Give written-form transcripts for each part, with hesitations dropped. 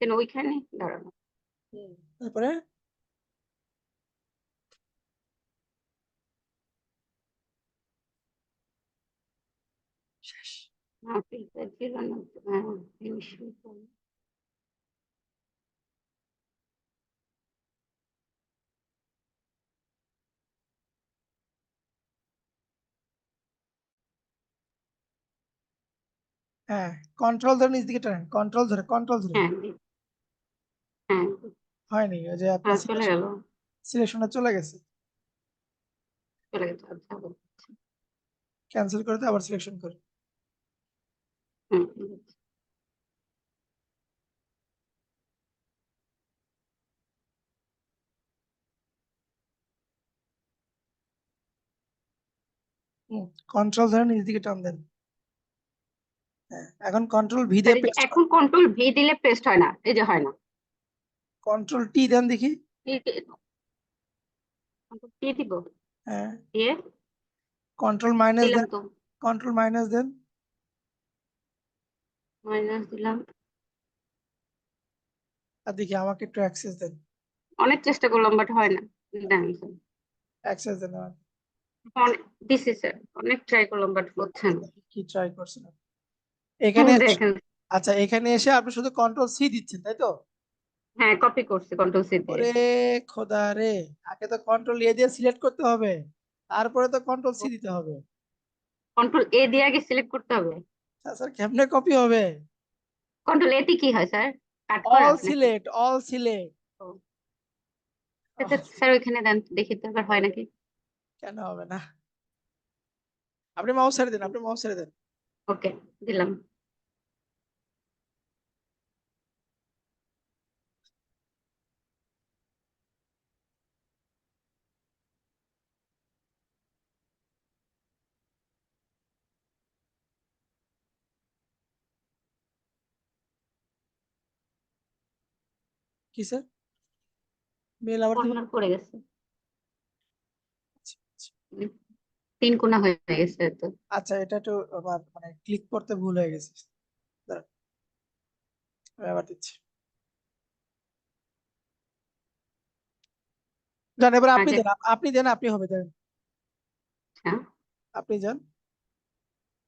কেন ওইখানে দাঁড়ানো? তারপরে শেষ। filter ছিল না তো, হ্যাঁ, finish করলাম। হ্যাঁ, কন্ট্রোল ধরে নিচ দিকে টানেন, কন্ট্রোল ধরে হ্যাঁ হ্যাঁ হয়নি, ওই যে আপনার চলে গেল, সিলেকশনটা চলে গেছে, চলে গেছে। আচ্ছা ক্যান্সেল করে দিয়ে আবার সিলেকশন করে। হুম, ঠিক আছে। কন্ট্রোল ধরে নিচ দিকে টান দেন। হ্যাঁ, এখন কন্ট্রোল ভি আর দিয়ে এই যে পেস্ট এখন কন্ট্রোল ভি দিলে পেস্ট হয় না, এই যে হয় না। কন্ট্রোল টি দেন দেখি। কি দিব? হ্যাঁ, দিয়ে কন্ট্রোল মাইনাস দিলাম দেন, তো, কন্ট্রোল মাইনাস দেন। মাইনাস দিলাম। আর দেখি আমাকে একটু অ্যাক্সেস দেন, অনেক চেষ্টা করলাম বাট হয় না। দেন স্যার। অ্যাক্সেস দেন আমার। অনেক দিছি স্যার, অনেক ট্রাই করলাম বাট হচ্ছে না। কি ট্রাই করছেন এখানে? দেখেন। আচ্ছা, এখানে এসে আপনি শুধু কন্ট্রোল সি দিচ্ছেন, তাই তো? হ্যাঁ, কপি করছি কন্ট্রোল সি দিয়ে। ওরে খোদা রে, আগে তো কন্ট্রোল এ দিয়ে সিলেক্ট করতে হবে, তারপরে তো কন্ট্রোল সি দিতে হবে। কন্ট্রোল এ দিয়ে আগে সিলেক্ট করতে হবে। স্যার কেমনে কপি হবে? কন্ট্রোল এ তে কি হয় স্যার? কাট করা অল নাকি? Select, all select. ও, আচ্ছা স্যার ওইখানে দেন দেখি তো এবার হয় নাকি। কেন হবে না? আপনি মাউস ছেড়ে দেন, আপনি মাউস ছেড়ে দেন। ওকে, দিলাম। কি স্যার? মেল আবার দিবেন? কর্নার পড়ে গেছে, আচ্ছা, আচ্ছা। 3 কোণা হয়ে গেছে তো। আচ্ছা, এটা একটু আমার মানে ক্লিক করতে ভুল হয়ে গেছে। দাঁড়ান, আমি আবার দিচ্ছি। যান, এবার আপনি আগে দেন, আপনি দেন, আপনি হবে দেন, আচ্ছা, আপনি যান।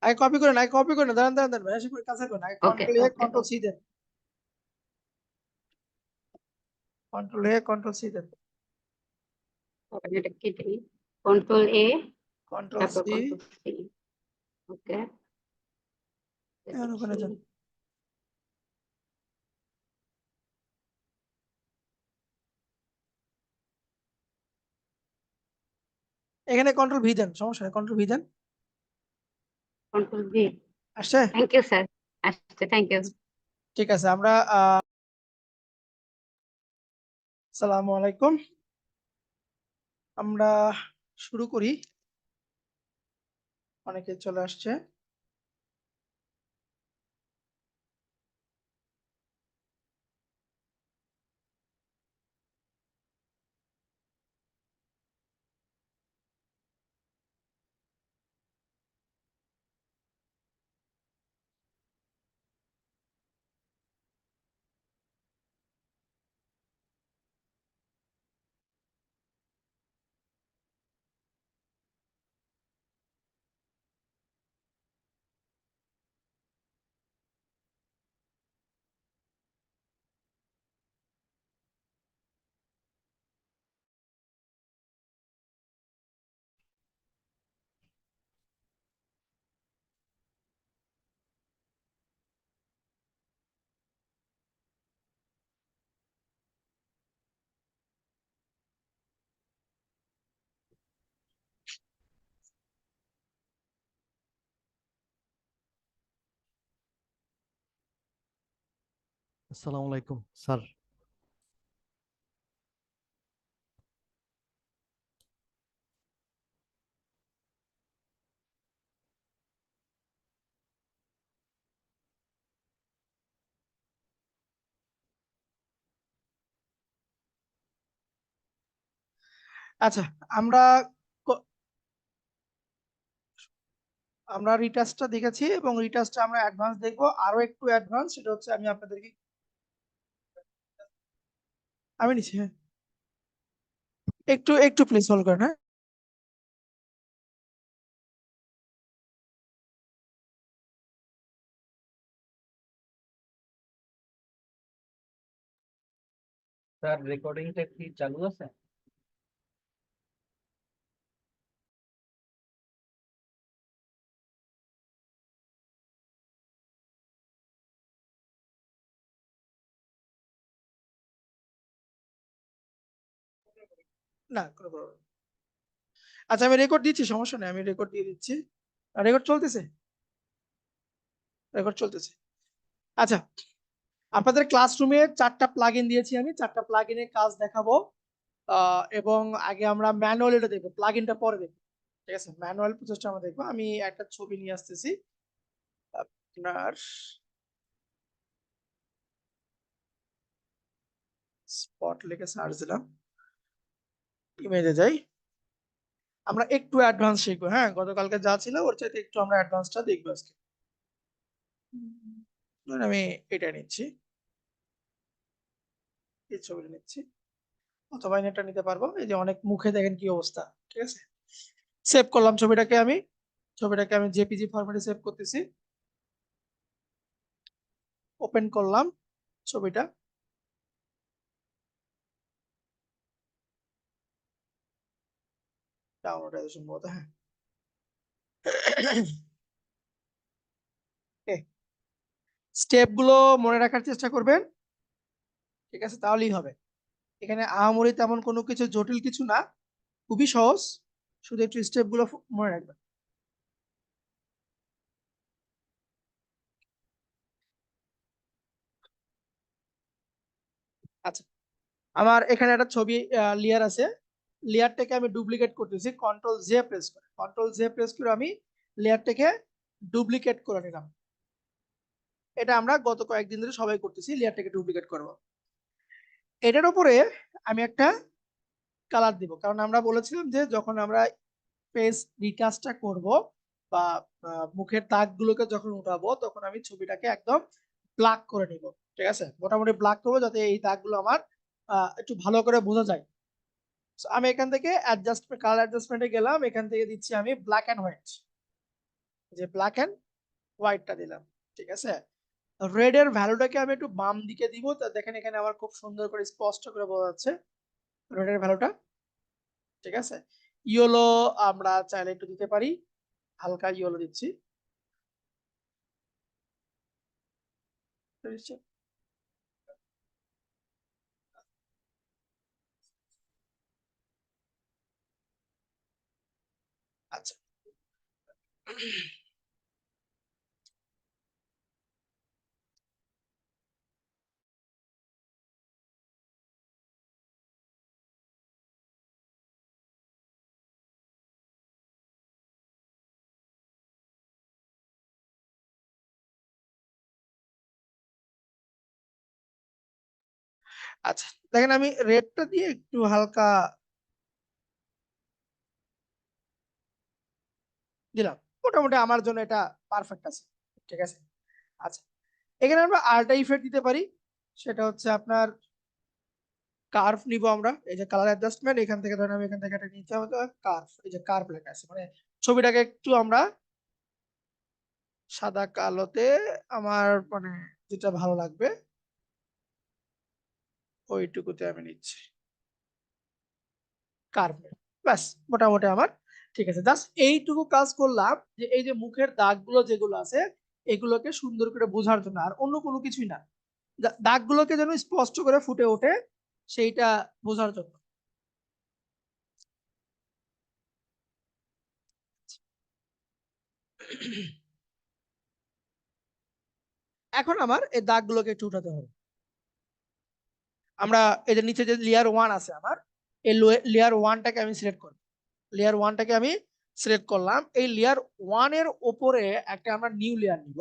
আগে কপি করেন, আগে কপি করেন, দাঁড়ান দাঁড়ান দাঁড়ান, বেশি করে কাছে করেন, আগে okay control A okay control C okay. দেন, কন্ট্রোল এ কন্ট্রোল সি দেন, এটা কি দিই? কন্ট্রোল এ, কন্ট্রোল তারপর সি। Control C. ওকে, এখন ওখানে যান। এখানে কন্ট্রোল ভি দেন, সমস্যা নেই, কন্ট্রোল ভি দেন। Control V. আসছে? থ্যাংক ইউ স্যার, আসছে, থ্যাংক ইউ। ঠিক আছে, আমরা আসসালামু আলাইকুম, আমরা শুরু করি। অনেকে চলে আসছে। আসসালামু আলাইকুম স্যার। আচ্ছা, আমরা ক- আমরা রিটাচটা দেখেছি এবং রিটাচটা আমরা অ্যাডভান্স দেখবো, আরো একটু অ্যাডভান্স, সেটা হচ্ছে আমি আপনাদেরকে আমি নিচ্ছি, হ্যাঁ। একটু একটু প্লিজ হোল্ড করেন, হ্যাঁ। স্যার রেকর্ডিংটা কি চালু আছে? না, কোনো problem নেই। আচ্ছা, আমি রেকর্ড দিচ্ছি, সমস্যা নেই, আমি রেকর্ড দিয়ে দিচ্ছি। রেকর্ড চলতেছে, রেকর্ড চলতেছে। আচ্ছা, আপনাদের ক্লাসরুমে 4টা প্লাগইন দিয়েছি, আমি 4টা প্লাগইনের কাজ দেখাবো। এবং আগে আমরা ম্যানুয়াল এটা দেখবো, প্লাগইনটা পরে দেখবো। ঠিক আছে, ম্যানুয়াল প্রসেসটা আমরা দেখবো। আমি একটা ছবি নিয়ে আসতেছি আপনার, স্পট লিখে সার্চ দিলাম, ইমেজে যাই। আমরা একটু অ্যাডভান্স শিখবো, হ্যাঁ, গতকালকে যা ছিল ওর চাইতে একটু আমরা অ্যাডভান্সটা দেখবো আজকে। ধরুন আমি এটা নিচ্ছি, এই ছবিটা নিচ্ছি, অথবা এটা নিতে পারবো। এই যে অনেক মুখে দেখেন কি অবস্থা, ঠিক আছে। সেভ করলাম ছবিটাকে, আমি জেপিজি ফরম্যাটে সেভ করতেছি। ওপেন করলাম ছবিটা, ডাউনলোড আছে সম্ভবত, হ্যাঁ। স্টেপ গুলো মনে রাখার চেষ্টা করবেন, ঠিক আছে, তাহলেই হবে। এখানে আহামরি তেমন কোনো কিছু জটিল কিছু না, খুবই সহজ, শুধু একটু স্টেপ গুলো মনে রাখবেন। আচ্ছা, আমার এখানে একটা ছবি লেয়ার আছে, লেয়ারটাকে আমি ডুপ্লিকেট করতেছি, কন্ট্রোল জে প্রেস করে আমি লেয়ারটাকে ডুপ্লিকেট করে নিলাম। এটা আমরা গত কয়েকদিন ধরে সবাই করতেছি, লেয়ারটাকে ডুপ্লিকেট করব। এটার উপরে আমি একটা কালার দিব, কারণ আমরা বলেছিলাম যে যখন আমরা ফেস রিটাচটা করব বা মুখের দাগগুলোকে যখন উঠাবো, তখন আমি ছবিটাকে একদম ব্ল্যাক করে নিব। ঠিক আছে, মোটামুটি ব্ল্যাক করবো যাতে এই দাগগুলো আমার একটু ভালো করে বোঝা যায়। So, আমি এখান থেকে কালার অ্যাডজাস্টমেন্টে গেলাম, এখান থেকে দিচ্ছি আমি ব্ল্যাক এন্ড হোয়াইট, যে ব্ল্যাক এন্ড হোয়াইটটা দিলাম। ঠিক আছে, রেড এর ভ্যালুটাকে আমি একটু বাম দিকে দিব, তা দেখেন এখানে আমার খুব সুন্দর করে স্পষ্ট করে বোঝা যাচ্ছে রেড এর ভ্যালুটা। ঠিক আছে, ইয়েলো আমরা চাইলে একটু দিতে পারি, হালকা ইয়েলো দিচ্ছি। আচ্ছা, আচ্ছা, দেখেন আমি রেডটা দিয়ে একটু হালকা দিলাম, মোটামুটি আমার জন্য এটা পারফেক্ট আছে। ঠিক আছে, আচ্ছা, এখানে আমরা আরেকটা ইফেক্ট দিতে পারি, সেটা হচ্ছে আপনার কার্ভ নিব আমরা। এই যে কালার অ্যাডজাস্টমেন্ট, এখান থেকে ধরেন আমি এখান থেকে একটা নিচে হতো কার্ভ, এই যে কার্ভ লেখা আছে, মানে ছবিটাকে একটু আমরা সাদা কালোতে, আমার মানে যেটা ভালো লাগবে ওইটুকুতে আমি নিচ্ছি কার্ভ, ব্যাস, মোটামুটি আমার ঠিক আছে। জাস্ট এইটুকু কাজ করলাম, যে এই যে মুখের দাগগুলো যেগুলো আছে এগুলোকে সুন্দর করে বোঝার জন্য, আর অন্য কোনো কিছুই না, দাগগুলোকে যেন স্পষ্ট করে ফুটে ওঠে সেইটা বোঝার জন্য। এখন আমার এই দাগগুলোকে একটু উঠাতে হবে। আমরা এই যে নিচে যে লেয়ার 1 আছে আমার, এই লেয়ার 1টাকে আমি সিলেক্ট করব, লেয়ার 1টাকে আমি সিলেক্ট করলাম। এই লেয়ার 1 এর উপরে একটা আমরা নিউ লেয়ার নিব,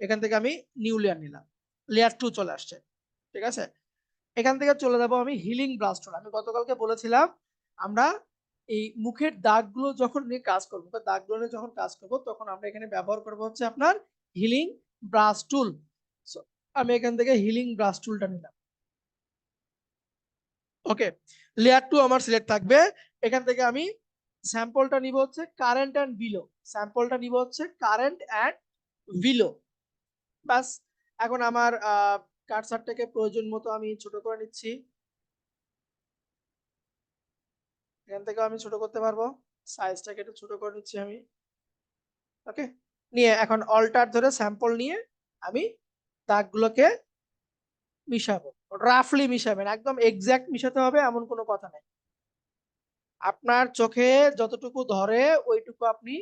এখান থেকে আমি নিউ লেয়ার নিলাম, লেয়ার 2 চলে আসছে। ঠিক আছে, এখান থেকে চলে যাব আমি হিলিং ব্রাশ টুল। আমি গতকালকে বলেছিলাম আমরা এই মুখের দাগগুলো যখন নিয়ে কাজ করবো, দাগগুলো নিয়ে যখন কাজ করব, তখন আমরা এখানে ব্যবহার করব হচ্ছে আপনার হিলিং ব্রাশ টুল। আমি এখান থেকে হিলিং ব্রাশ টুলটা নিলাম। ওকে, লেয়ার 2 আমার সিলেক্ট থাকবে। এখান থেকে আমি স্যাম্পলটা নিব হচ্ছে কারেন্ট অ্যান্ড বিলো, স্যাম্পলটা নিব হচ্ছে কারেন্ট অ্যান্ড বিলো। বাস, এখন আমার কার্সারটাকে প্রয়োজন মতো আমি ছোট করে নিচ্ছি, এখান থেকে আমি ছোট করতে পারবো, সাইজটাকে একটু ছোট করে নিচ্ছি আমি। ওকে, নিয়ে এখন অল্টার ধরে স্যাম্পল নিয়ে আমি দাগগুলোকে মিশাবো, রাফলি মিশাবেন, একদম এক্সাক্ট মিশাতে হবে এমন কোনো কথা নেই, আপনার চোখে যতটুকু ধরে ওইটুকু আপনি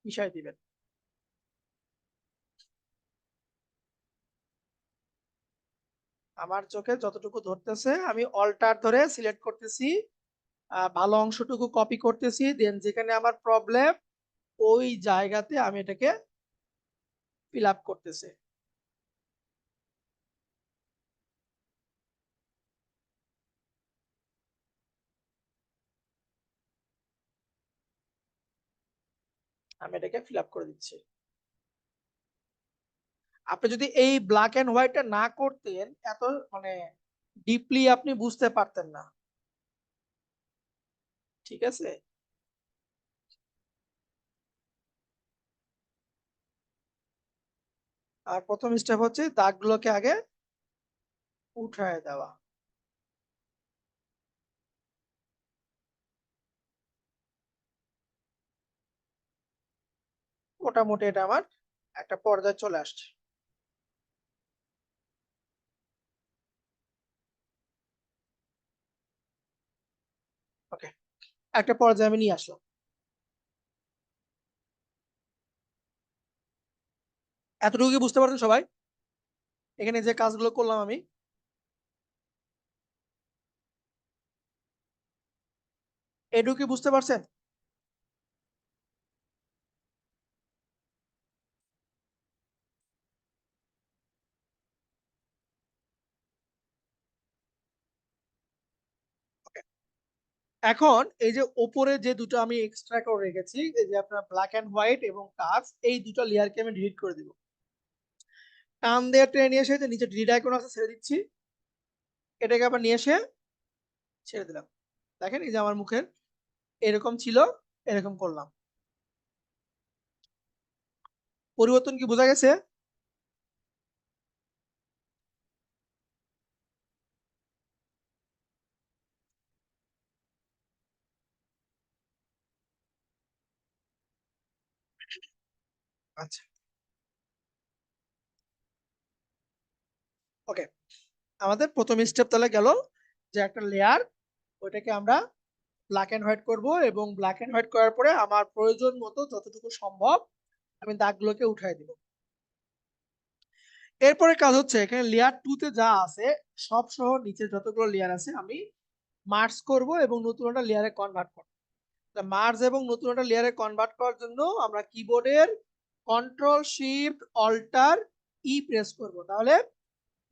মিশাই দিবেন। আমার চোখে যতটুকু ধরতেছে আমি অল্টার ধরে সিলেক্ট করতেছি, ভালো অংশটুকু কপি করতেছি, দেন যেখানে আমার প্রবলেম ওই জায়গাতে আমি এটাকে ফিল আপ করতেছি। আমি এটাকে ফিল আপ করে দিচ্ছি। আপনি যদি এই ব্ল্যাক এন্ড হোয়াইটটা না করতেন এত মানে ডিপলি আপনি বুঝতে পারতেন না, ঠিক আছে। আর প্রথম স্টেপ হচ্ছে দাগগুলোকে আগে উঠায় দেওয়া। মোটামুটি এটা আমার একটা পর্যায়ে চলে আসছে। ওকে, একটা পর্যায়ে আমি নিয়ে আসলাম। এতটুকু কি বুঝতে পারছেন সবাই? এখানে যে কাজগুলো করলাম আমি, এটুকু কি বুঝতে পারছেন? এখন এই যে ওপরে যে দুটো আমি এক্সট্রা করে রেখেছি, এই যে আপনার ব্ল্যাক এন্ড হোয়াইট এবং কার্ভ, এই দুটো লেয়ারকে আমি ডিলিট করে দিব। টান দিয়ে টেনে নিয়ে এসে যে নিচে ডিলিট আইকন আছে ছেড়ে দিচ্ছি, এটাকে আবার নিয়ে এসে ছেড়ে দিলাম। দেখেন এই যে আমার মুখের এরকম ছিল, এরকম করলাম। পরিবর্তন কি বোঝা গেছে? আচ্ছা, ওকে, আমাদের প্রথম স্টেপ তাহলে গেল যে একটা লেয়ার, ওইটাকে আমরা ব্ল্যাক এন্ড হোয়াইট করব, এবং ব্ল্যাক এন্ড হোয়াইট করার পরে আমার প্রয়োজন মতো যতটুকু সম্ভব আমি দাগগুলোকে উঠাই দিব। এরপরে কাজ হচ্ছে এখানে লেয়ার 2 তে যা আছে সব সহ নিচে যতগুলো লেয়ার আছে আমি মার্জ করব এবং নতুন একটা লেয়ারে কনভার্ট করব। মার্জ এবং নতুন একটা লেয়ারে কনভার্ট করার জন্য আমরা কিবোর্ডের control shift alter E press করব, তাহলে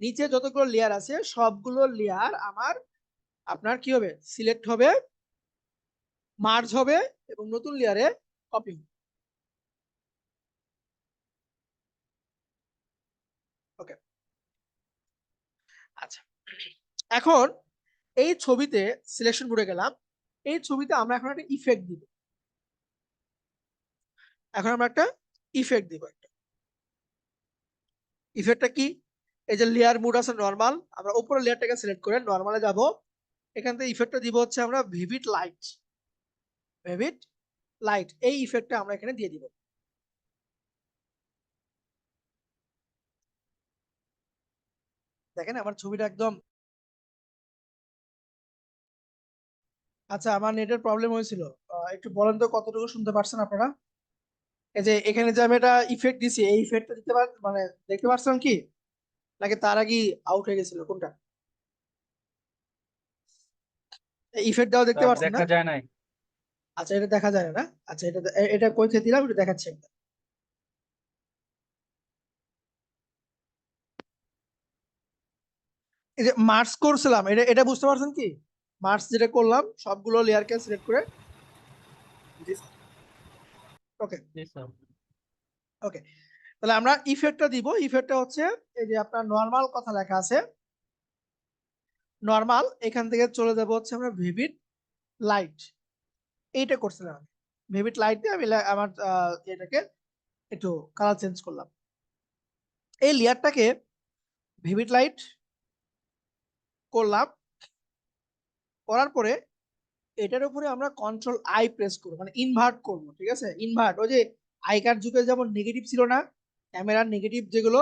নিচে যতগুলো লেয়ার আছে সবগুলো লেয়ার আমার আপনার কি হবে, সিলেক্ট হবে, মার্জ হবে এবং নতুন লেয়ারে কপি হবে। ওকে, আচ্ছা, এখন এই ছবিতে সিলেকশন মোডে গেলাম, এই ছবিতে আমরা এখন একটা ইফেক্ট দিব। এখন আমরা একটা ইফেক্ট দিব। একটা ইফেক্টটা কি? এই যে লেয়ার মোড আছে নরমাল, আমরা উপরের লেয়ারটাকে সিলেক্ট করে নরমালে যাব, এখান থেকে ইফেক্টটা দিব হচ্ছে আমরা ভিভিড লাইট, ভিভিড লাইট, এই ইফেক্টটা আমরা এখানে দিয়ে দিব। দেখেন আমার ছবিটা একদম, আচ্ছা আমার নেটের প্রবলেম হয়েছিল, একটু বলেন তো কতটুকু শুনতে পারছেন আপনারা? এই যে এখানে যে আমি একটা ইফেক্ট দিছি, এই ইফেক্টটা দিতে পার মানে দেখতে পারছেন কি, নাকি তার আগে আউট হয়ে গেছিল কোনটা? ইফেক্ট দাও দেখতে স্যার পারছেন না? দেখা যায় নাই। আচ্ছা, এটা দেখা যায় না? আচ্ছা, এটা এটা কই থেকে দিলাম একটু দেখাচ্ছি একবার। এই যে মার্জ করছিলাম, এটা এটা বুঝতে পারছেন কি? মার্জ যেটা করলাম সবগুলো লেয়ারকে সিলেক্ট করে, ওকে জি স্যার। ওকে, তাহলে আমরা ইফেক্টটা দিব। ইফেক্টটা হচ্ছে এই যে আপনার নরমাল কথা লেখা আছে, নর্মাল, এখান থেকে চলে যাব হচ্ছে আমরা ভিভিড লাইট, এইটা করছিলাম আমি। ভিভিড লাইট দিয়ে আমি আমার এটাকে একটু কালার চেঞ্জ করলাম। এই লেয়ারটাকে ভিভিড লাইট করলাম, করার পরে এটার উপরে আমরা কন্ট্রোল আই প্রেস করবো, মানে ইনভার্ট করবো। ঠিক আছে, ইনভার্ট, ওই যে আগেকার যুগে যেমন নেগেটিভ ছিল না, ক্যামেরার নেগেটিভ যেগুলো,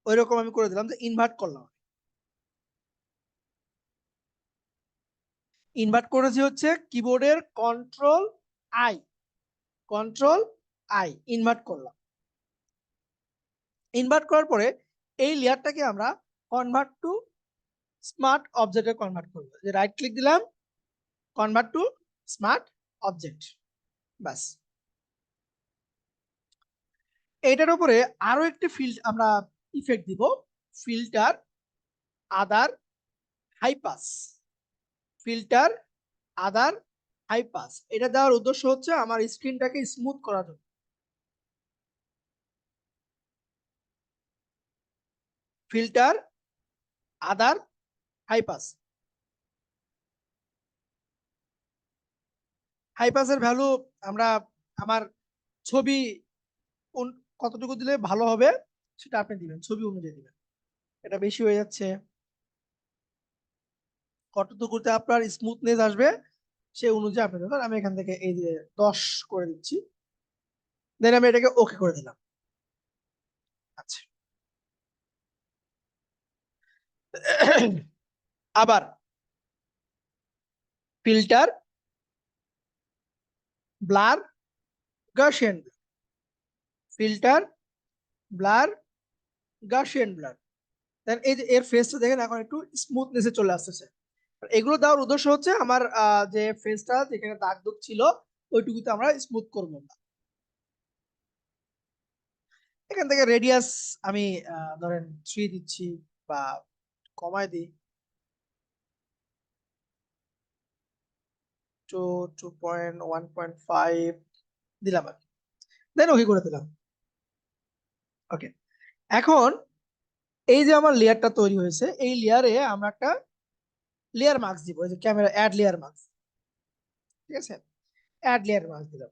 ওই রকম আমি করে দিলাম, যে ইনভার্ট করলাম। ইনভার্ট করেছি হচ্ছে কিবোর্ডের control I, control I, invert করলাম। ইনভার্ট করার পরে এই লেয়ারটাকে আমরা কনভার্ট টু স্মার্ট অবজেক্টে কনভার্ট করবো, যে রাইট ক্লিক দিলাম, কনভার্ট টু স্মার্ট অবজেক্ট, বাস। এটার উপরে আরো একটি ফিল্ড আমরা ইফেক্ট দিব, ফিল্টার আদার হাই পাস, ফিল্টার আদার হাই পাস। এটা দেওয়ার উদ্দেশ্য হচ্ছে আমার স্ক্রিনটাকে স্মুথ করার জন্য। ফিল্টার আদার হাই পাস, হাই পাসের ভ্যালু আমরা আমার ছবি কতটুকু দিলে ভালো হবে সেটা আপনি দিবেন, ছবি অনুযায়ী দিবেন। এটা বেশি হয়ে যাচ্ছে, কতটুকুতে আপনার স্মুথনেস আসবে সেই অনুযায়ী আপনি দেবেন। আমি এখান থেকে এই যে 10 করে দিচ্ছি, দেন আমি এটাকে ওকে করে দিলাম। আচ্ছা, আবার filter blur Gaussian, filter blur Gaussian blur, দেন এই যে এর ফেসটা দেখেন এখন একটু স্মুথনেসে চলে আসতেছে। এগুলো দেওয়ার উদ্দেশ্য হচ্ছে আমার যে ফেসটা যেখানে দাগ দুগ ছিল ওইটুকুতে আমরা স্মুথ করবো না। এখান থেকে রেডিয়াস আমি ধরেন 3 দিচ্ছি, বা কমায় দিই টু 2.1.5 দিলাম আর দেন ওকে করে দিলাম। ওকে, এখন এই যে আমার লেয়ারটা তৈরি হয়েছে, এই লেয়ারে আমরা একটা লেয়ার মার্কস দিব, এই যে ক্যামেরা অ্যাড লেয়ার মার্কস। ঠিক আছে, অ্যাড লেয়ার মার্কস দিলাম।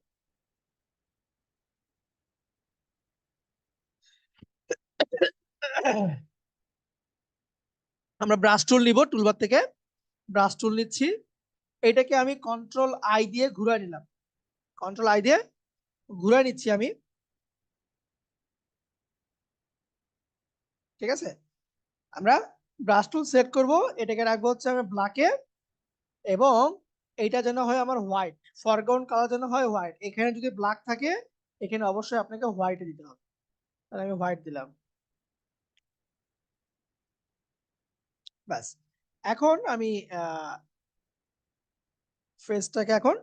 আমরা ব্রাশ টুল নিব, টুলবার থেকে ব্রাশ টুল নিচ্ছি, এটাকে আমি কন্ট্রোল আই দিয়ে ঘুরাই নিলাম, কন্ট্রোল আই দিয়ে ঘুরাই নিচ্ছি আমি। ঠিক আছে, আমরা ব্রাশ টুল সেট করব, এটাকে রাখবো হচ্ছে আমি ব্ল্যাকে, এবং এইটা যেন হয় আমার হোয়াইট, ফরগ্রাউন্ড কালার যেন হয় হোয়াইট। এখানে যদি ব্ল্যাক থাকে এখানে অবশ্যই আপনাকে হোয়াইট দিতে হবে, তাহলে আমি হোয়াইট দিলাম, ব্যাস। এখন আমি ফেসটাকে এখন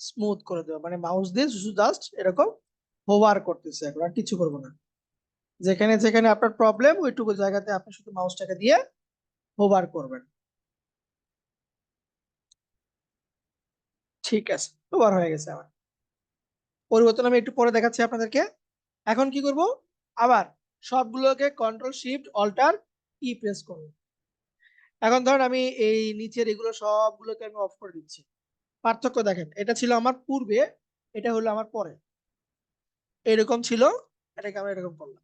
স্মুথ করে দেবো, মানে মাউস দিয়ে শুধু জাস্ট এরকম হোভার করতেছে, এখন আর কিছু করবো না। যেখানে যেখানে আপনার প্রবলেম ওইটুকু জায়গাতে আপনি শুধু মাউসটাকে দিয়ে হোভার করবেন। ঠিক আছে, হোভার হয়ে গেছে আমার। পরিবর্তন আমি একটু পরে দেখাচ্ছি আপনাদেরকে। এখন কি করব, আবার সবগুলোকে control shift alter E press করব। এখন ধরেন আমি এই নিচের এগুলো সবগুলোকে আমি অফ করে দিচ্ছি। পার্থক্য দেখেন, এটা ছিল আমার পূর্বে, এটা হলো আমার পরে, এরকম ছিল, এটাকে আমরা এরকম করলাম।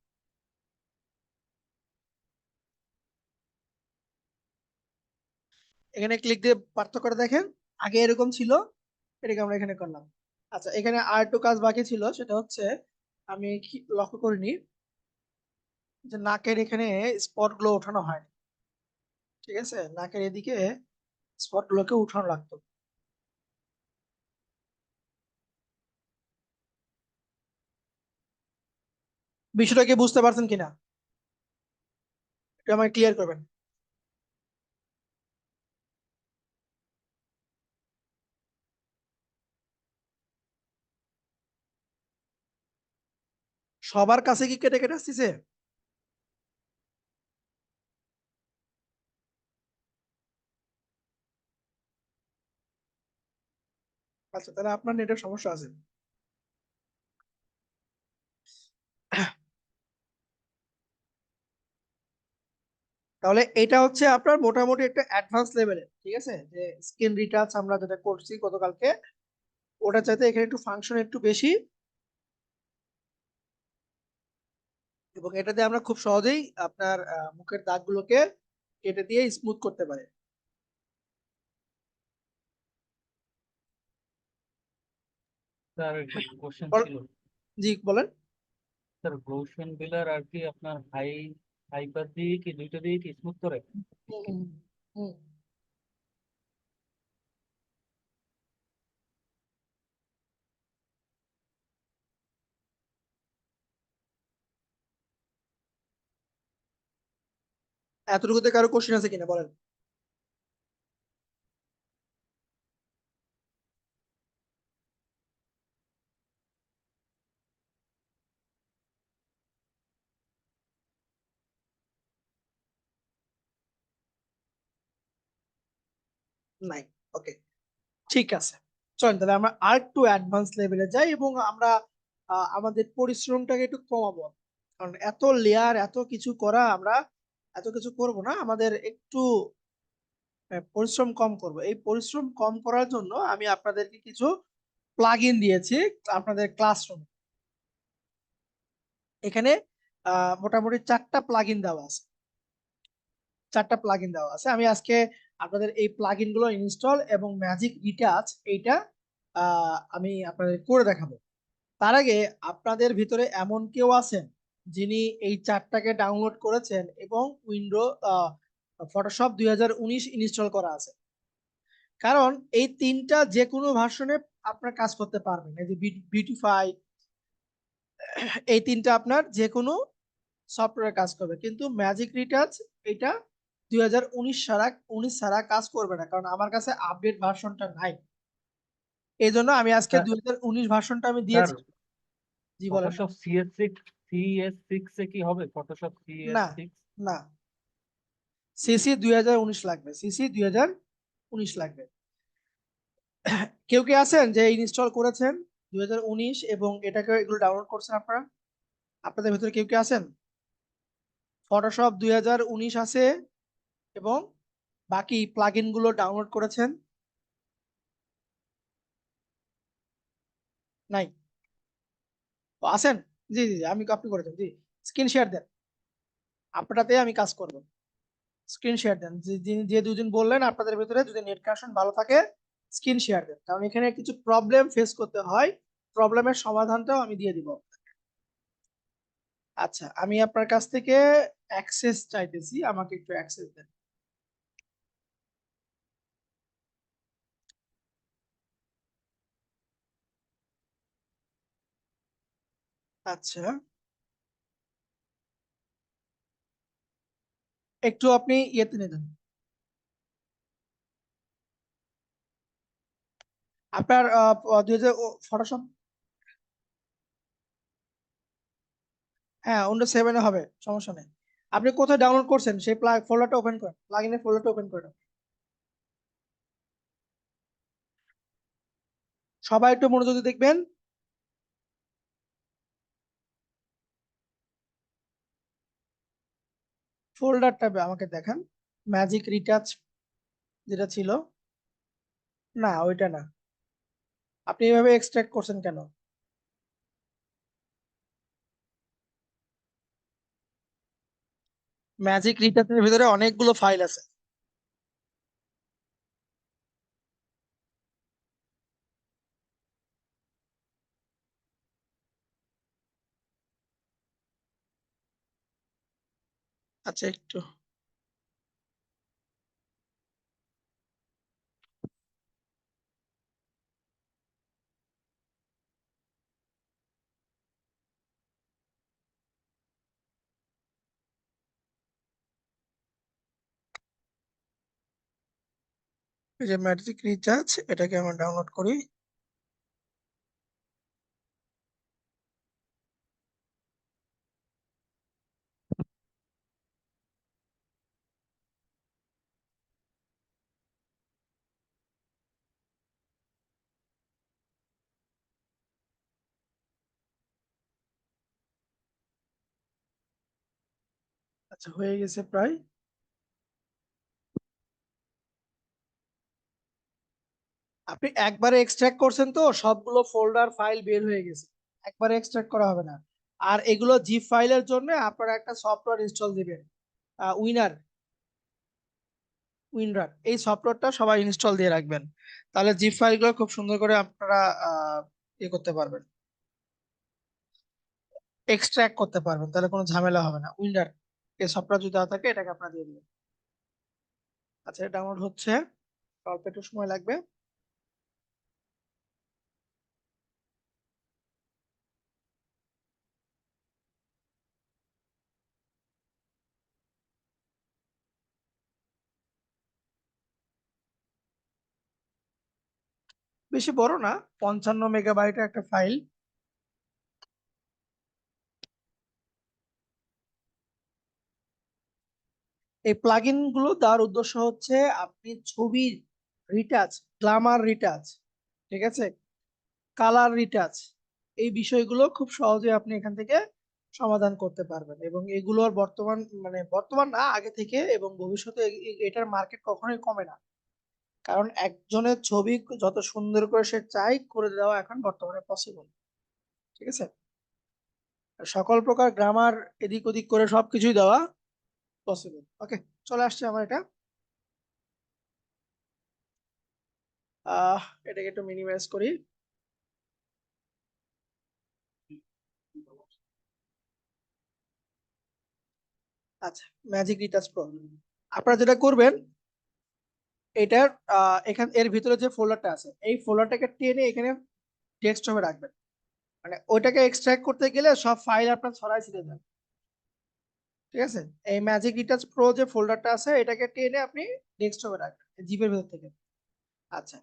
এখানে ক্লিক দিয়ে পার্থক্যটা দেখেন, আগে এরকম ছিল, এটাকে আমরা এখানে করলাম। আচ্ছা, এখানে আর একটু কাজ বাকি ছিল, সেটা হচ্ছে আমি লক্ষ্য করিনি যে নাকের এখানে স্পট গুলো ওঠানো হয়। ঠিক আছে, নাকের এদিকে স্পট গুলোকে উঠানো লাগতো। বিষয়টা কি বুঝতে পারছেন কিনা, এটা আমাকে ক্লিয়ার করবেন। সবার কাছে কি কেটে কেটে আসতেছে? আচ্ছা, তাহলে আপনার নেটের সমস্যা আছে। তাহলে এটা হচ্ছে আপনার মোটামুটি একটা অ্যাডভান্স লেভেলের, ঠিক আছে, যে স্ক্রিন রিটাচ আমরা যেটা করছি গতকালকে, ওটা চাইতে এখানে একটু ফাংশন একটু বেশি, এবং এটাতে আমরা খুব সহজেই আপনার মুখের দাগগুলোকে কেটে দিয়ে স্মুথ করতে পারি। স্যার একটা কোশ্চেন বল- ছিল। জি বলেন। স্যার গৌসিয়ান বিলার আর কি আপনার হাইপার দিয়ে কি দুইটা দিয়ে কি স্মুথ করে? হুম, হুম, হুম। এতটুকুতে কারো কোশ্চেন আছে কিনা বলেন। নাই, ওকে, ঠিক আছে। চলেন তাহলে আমরা আর একটু অ্যাডভান্স লেভেলে যাই এবং আমরা আমাদের পরিশ্রমটাকে একটু কমাবো। কারণ এত লেয়ার এত কিছু করা, আমরা এত কিছু করব না, আমাদের একটু পরিশ্রম কম করব। এই পরিশ্রম কম করার জন্য আমি আপনাদেরকে কিছু প্লাগইন দিয়েছি আপনাদের ক্লাসরুমে। এখানে মোটামুটি 4টা প্লাগইন দেওয়া আছে, 4টা প্লাগইন দেওয়া আছে। আমি আজকে আপনাদের এই প্লাগইন গুলো ইনস্টল এবং ম্যাজিক রিটাচ এইটা আমি আপনাদের করে দেখাবো। তার আগে আপনাদের ভিতরে এমন কেউ আছেন যিনি এই 4টাকে ডাউনলোড করেছেন এবং উইন্ডো ফটোশপ 2019 ইনস্টল করা আছে? কারণ এই 3টা যে কোনো ভার্সনে আপনার কাজ করতে পারবেন। এই যে বিউটিফাই, এই 3টা আপনার যে কোনো সফটওয়্যারে কাজ করবে, কিন্তু ম্যাজিক রিটাচ এটা 2019 ছাড়া কাজ করবে না, কারণ আমার কাছে আপডেট ভার্সনটা নাই। এই জন্য আমি আজকে স্যার 2019 ভার্সনটা আমি স্যার দিয়েছি। জি বলেন। ফটোশপ CS6 এ কি হবে? ফটোশপ না, CS6? না, সিসি 2019 লাগবে, সিসি 2019 লাগবে। কেউ কে আছেন যে ইনস্টল করেছেন 2019 এবং এটাকে এগুলো ডাউনলোড করছেন আপনারা? আপনাদের ভিতরে কেউ কে আছেন ফটোশপ 2019 আছে এবং বাকি প্লাগইন গুলো ডাউনলোড করেছেন? নাই? ও, আছেন? জি জি জি, আপনি করেছেন, জি। স্ক্রিন শেয়ার দেন, আপনারটাতে আমি কাজ করব। স্ক্রিন শেয়ার দেন, যে দুজন বললেন আপনাদের ভিতরে যদি নেট কানেকশন ভালো থাকে স্ক্রিন শেয়ার দেন, কারণ এখানে কিছু প্রবলেম ফেস করতে হয়, প্রবলেমের সমাধানটাও আমি দিয়ে দিব। আচ্ছা, আমি আপনার কাছ থেকে অ্যাক্সেস চাইতেছি, আমাকে একটু অ্যাক্সেস দেন। আচ্ছা, একটু আপনি ইয়েতে নিয়ে যান। আপনার 2000 ফটোশপ, হ্যাঁ উইন্ডোজ 7 হবে, সমস্যা নেই। আপনি কোথায় ডাউনলোড করছেন সেই ফোল্ডারটা ওপেন করেন, প্লাগইনের ফোল্ডারটা ওপেন করেন। সবাই একটু মনোযোগ দিয়ে দেখবেন। ফোল্ডারটা আমাকে দেখান, ম্যাজিক রিটাচ যেটা ছিল। না, ওইটা না। আপনি এভাবে এক্সট্রাক্ট করছেন কেন? ম্যাজিক রিটাচের ভিতরে অনেকগুলো ফাইল আছে। আচ্ছা, একটু এই যে ম্যাজিক রিচার্জ, এটাকে আমরা ডাউনলোড করি। আচ্ছা, হয়ে গেছে প্রায়। আপনি একবারে এক্সট্রাক্ট করছেন তো সবগুলো ফোল্ডার ফাইল বের হয়ে গেছে, একবারে এক্সট্রাক্ট করা হবে না। আর এগুলো জিপ ফাইলের জন্য আপনারা একটা সফটওয়্যার ইনস্টল দিবেন, উইনার উইনরার, এই সফটওয়্যারটা সবাই ইনস্টল দিয়ে রাখবেন, তাহলে জিপ ফাইলগুলো খুব সুন্দর করে আপনারা ইয়ে করতে পারবেন, এক্সট্রাক্ট করতে পারবেন, তাহলে কোনো ঝামেলা হবে না। উইন্ডার এই সফটওয়্যার যদি দেওয়া থাকে এটাকে আপনারা দিয়ে দিবেন। আচ্ছা, ডাউনলোড হচ্ছে, অল্প একটু সময় লাগবে। বেশি বড় না, 55 মেগাবাইটের একটা ফাইল। এই প্লাগইন গুলো দেওয়ার উদ্দেশ্য হচ্ছে আপনি ছবির রিটাচ, গ্লামার রিটাচ, ঠিক আছে, কালার রিটাচ, এই বিষয়গুলো খুব সহজে আপনি এখান থেকে সমাধান করতে পারবেন। এবং এগুলোর বর্তমান, মানে বর্তমান না, আগে থেকে এবং ভবিষ্যতে এটার মার্কেট কখনোই কমে না, কারণ একজনের ছবি যত সুন্দর করে সে চাই করে দেওয়া এখন বর্তমানে পসিবল, ঠিক আছে। আর সকল প্রকার গ্রামার এদিক ওদিক করে সবকিছুই দেওয়া পসিবল। ওকে, চলে আসছে আমার এটা। এটাকে একটু মিনিমাইজ করি। আচ্ছা, ম্যাজিক রিটাচ প্রো, আপনারা যেটা করবেন, এটার এর ভিতরে যে ফোল্ডারটা আছে এই ফোল্ডারটাকে টেনে এখানে ডেস্কটপে রাখবেন, মানে ওইটাকে এক্সট্রাক্ট করতে গেলে সব ফাইল আপনার ছড়াই ছিটে যাবে, ঠিক আছে। এই ম্যাজিক রিটাচ প্রো যে ফোল্ডারটা আছে এটাকে টেনে আপনি ডেস্কটপে রাখবেন জিপের ভেতর থেকে। আচ্ছা,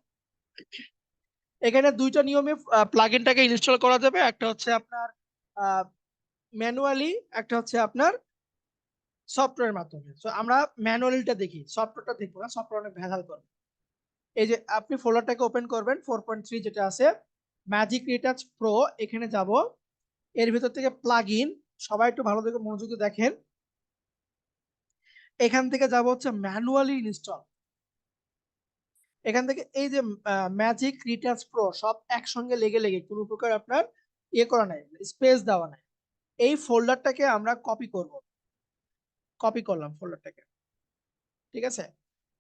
এখানে দুইটা নিয়মে প্লাগইনটাকে ইনস্টল করা যাবে, একটা হচ্ছে আপনার ম্যানুয়ালি, একটা হচ্ছে আপনার সফটওয়্যারের মাধ্যমে। তো আমরা ম্যানুয়ালিটা দেখি, সফটওয়্যারটা দেখবো না, সফটওয়্যার অনেক ভেজাল করে। এই যে আপনি ফোল্ডারটাকে ওপেন করবেন, 4.3 যেটা আছে ম্যাজিক রিটাচ প্রো, এখানে যাব, এর ভিতর থেকে প্লাগইন, সবাই একটু ভালো করে মনোযোগ দিয়ে দেখেন, এখান থেকে যাব হচ্ছে ম্যানুয়ালি ইনস্টল। এখান থেকে এই যে ম্যাজিক রিটাচ প্রো সব একসঙ্গে লেগে লেগে কোনো প্রকার আপনার ইয়ে করা নাই, স্পেস দেওয়া নাই। এই ফোল্ডারটাকে আমরা কপি করব, কপি করলাম ফোল্ডারটাকে, ঠিক আছে।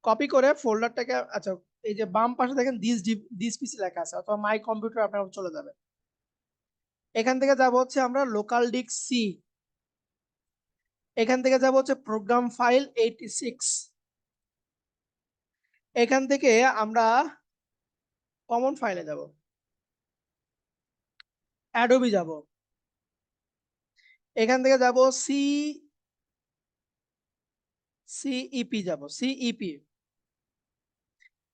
কপি করে ফোল্ডারটাকে, আচ্ছা, এই যে বাম পাশে দেখেন দিস পিসি লেখা আছে, অথবা মাই কম্পিউটার আপনারা চলে যাবেন। এখান থেকে যাব হচ্ছে আমরা লোকাল ডিস্ক সি, এখান থেকে যাব হচ্ছে প্রোগ্রাম ফাইল 86, এখান থেকে আমরা কমন ফাইলে যাব, অ্যাডোবি যাব, এখান থেকে যাব সিইপি, যাব সিইপি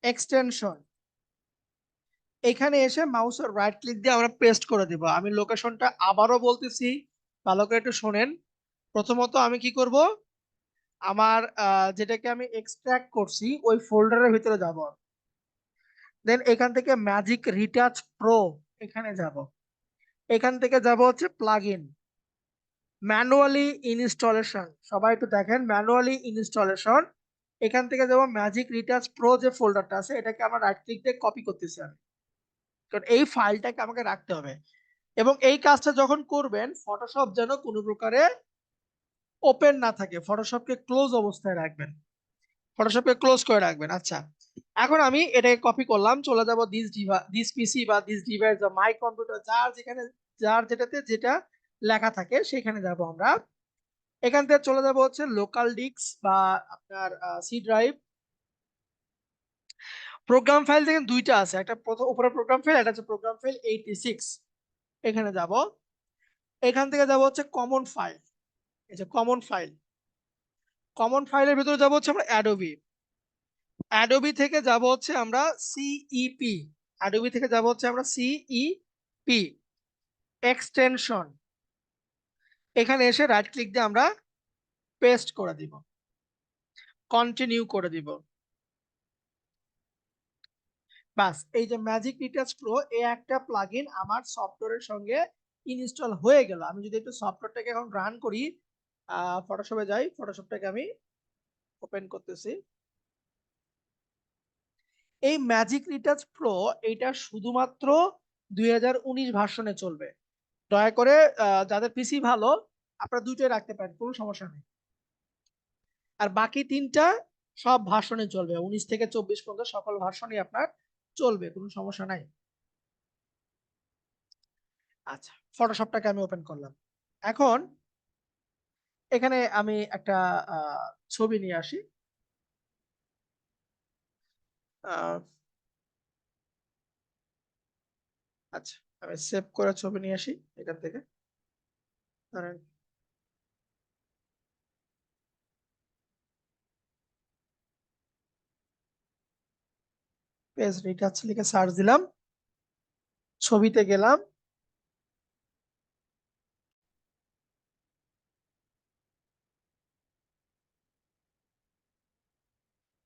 এক্সটেনশন, এখানে এসে মাউসের রাইট ক্লিক দিয়ে আমরা পেস্ট করে দিব। আমি লোকেশনটা আবারও বলতেছি, ভালো করে একটু শোনেন। প্রথমত আমি কি করব, আমার যেটাকে আমি এক্সট্রাক্ট করছি ওই ফোল্ডারের ভিতরে যাব, দেন এখান থেকে ম্যাজিক রিটাচ প্রো এখানে যাব, এখান থেকে যাব হচ্ছে প্লাগইন, ম্যানুয়ালি ইনস্টলেশন, সবাই একটু দেখেন, ম্যানুয়ালি ইনস্টলেশন, এখান থেকে যাব ম্যাজিক রিটাচ প্রো যে ফোল্ডারটা আছে এটাকে আমরা রাইট ক্লিক দিয়ে কপি করতেছি আমি, কারণ এই ফাইলটাকে আমাকে রাখতে হবে। এবং এই কাজটা যখন করবেন, ফটোশপ যেন কোনো প্রকারে ওপেন না থাকে, ফটোশপকে ক্লোজ অবস্থায় রাখবেন, ফটোশপকে ক্লোজ করে রাখবেন। আচ্ছা, এখন আমি এটাকে কপি করলাম, চলে যাব দিস পিসি বা দিস ডিভাইস বা মাই কম্পিউটার, যার যেখানে, যার যেটাতে যেটা লেখা থাকে সেখানে যাব আমরা। এখান থেকে চলে যাব হচ্ছে লোকাল ডিস্ক বা আপনার সি ড্রাইভ। প্রোগ্রাম ফাইল দেখেন দুইটা আছে, একটা প্রথম উপরে প্রোগ্রাম ফাইল, এটা হচ্ছে প্রোগ্রাম ফাইল 86, এখানে যাব। এখান থেকে যাব হচ্ছে কমন ফাইল, এই যে কমন ফাইল, কমন ফাইলের ভিতরে যাব হচ্ছে আমরা অ্যাডোবি, অ্যাডোবি থেকে যাব হচ্ছে আমরা সিইপি, অ্যাডোবি থেকে যাব হচ্ছে আমরা সিইপি এক্সটেনশন, এখানে এসে রাইট ক্লিক দিয়ে আমরা পেস্ট করে দিব, কন্টিনিউ করে দিব। বাস, এই যে ম্যাজিক রিটাচ প্রো এই একটা প্লাগইন আমার সফটওয়্যারের সঙ্গে ইনস্টল হয়ে গেল। আমি যদি একটু সফটওয়্যারটাকে এখন রান করি, ফটোশপে যাই, ফটোশপটাকে আমি ওপেন করতেছি। এই ম্যাজিক রিটাচ প্রো এটা শুধুমাত্র 2019 ভার্সনে চলবে। দয়া করে যাদের পিসি ভালো আপনারা দুটোই রাখতে পারেন, কোনো সমস্যা নেই। আর বাকি তিনটা সব ভার্সনে চলবে, 19 থেকে 24 পর্যন্ত সকল ভার্সনই আপনার চলবে, কোনো সমস্যা নাই। আচ্ছা, ফটোশপটাকে আমি ওপেন করলাম। এখন এখানে আমি একটা ছবি নিয়ে আসি। আচ্ছা, আমি সেভ করে ছবি নিয়ে আসি এখান থেকে। ধরেন পেজ রিটাচ লিখে সার্চ দিলাম, ছবিতে গেলাম,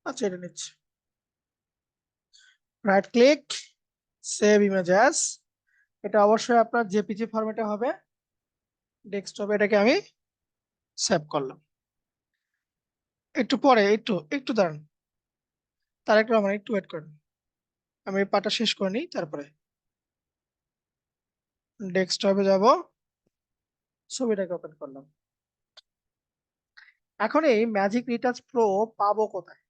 আচ্ছা এটা নিচ্ছি, right click, save image as. এটা অবশ্যই আপনার জেপিজি ফরম্যাটে হবে, ডেস্কটপে এটাকে আমি সেভ করলাম। একটু পরে একটু একটু দাঁড়ান, তারেক রহমান একটু ওয়েট করেন, আমি এই পাটা শেষ করে নিই তারপরে। ডেস্কটপে যাব, ছবিটাকে ওপেন করলাম। এখন এই ম্যাজিক রিটাচ প্রো পাবো কোথায়?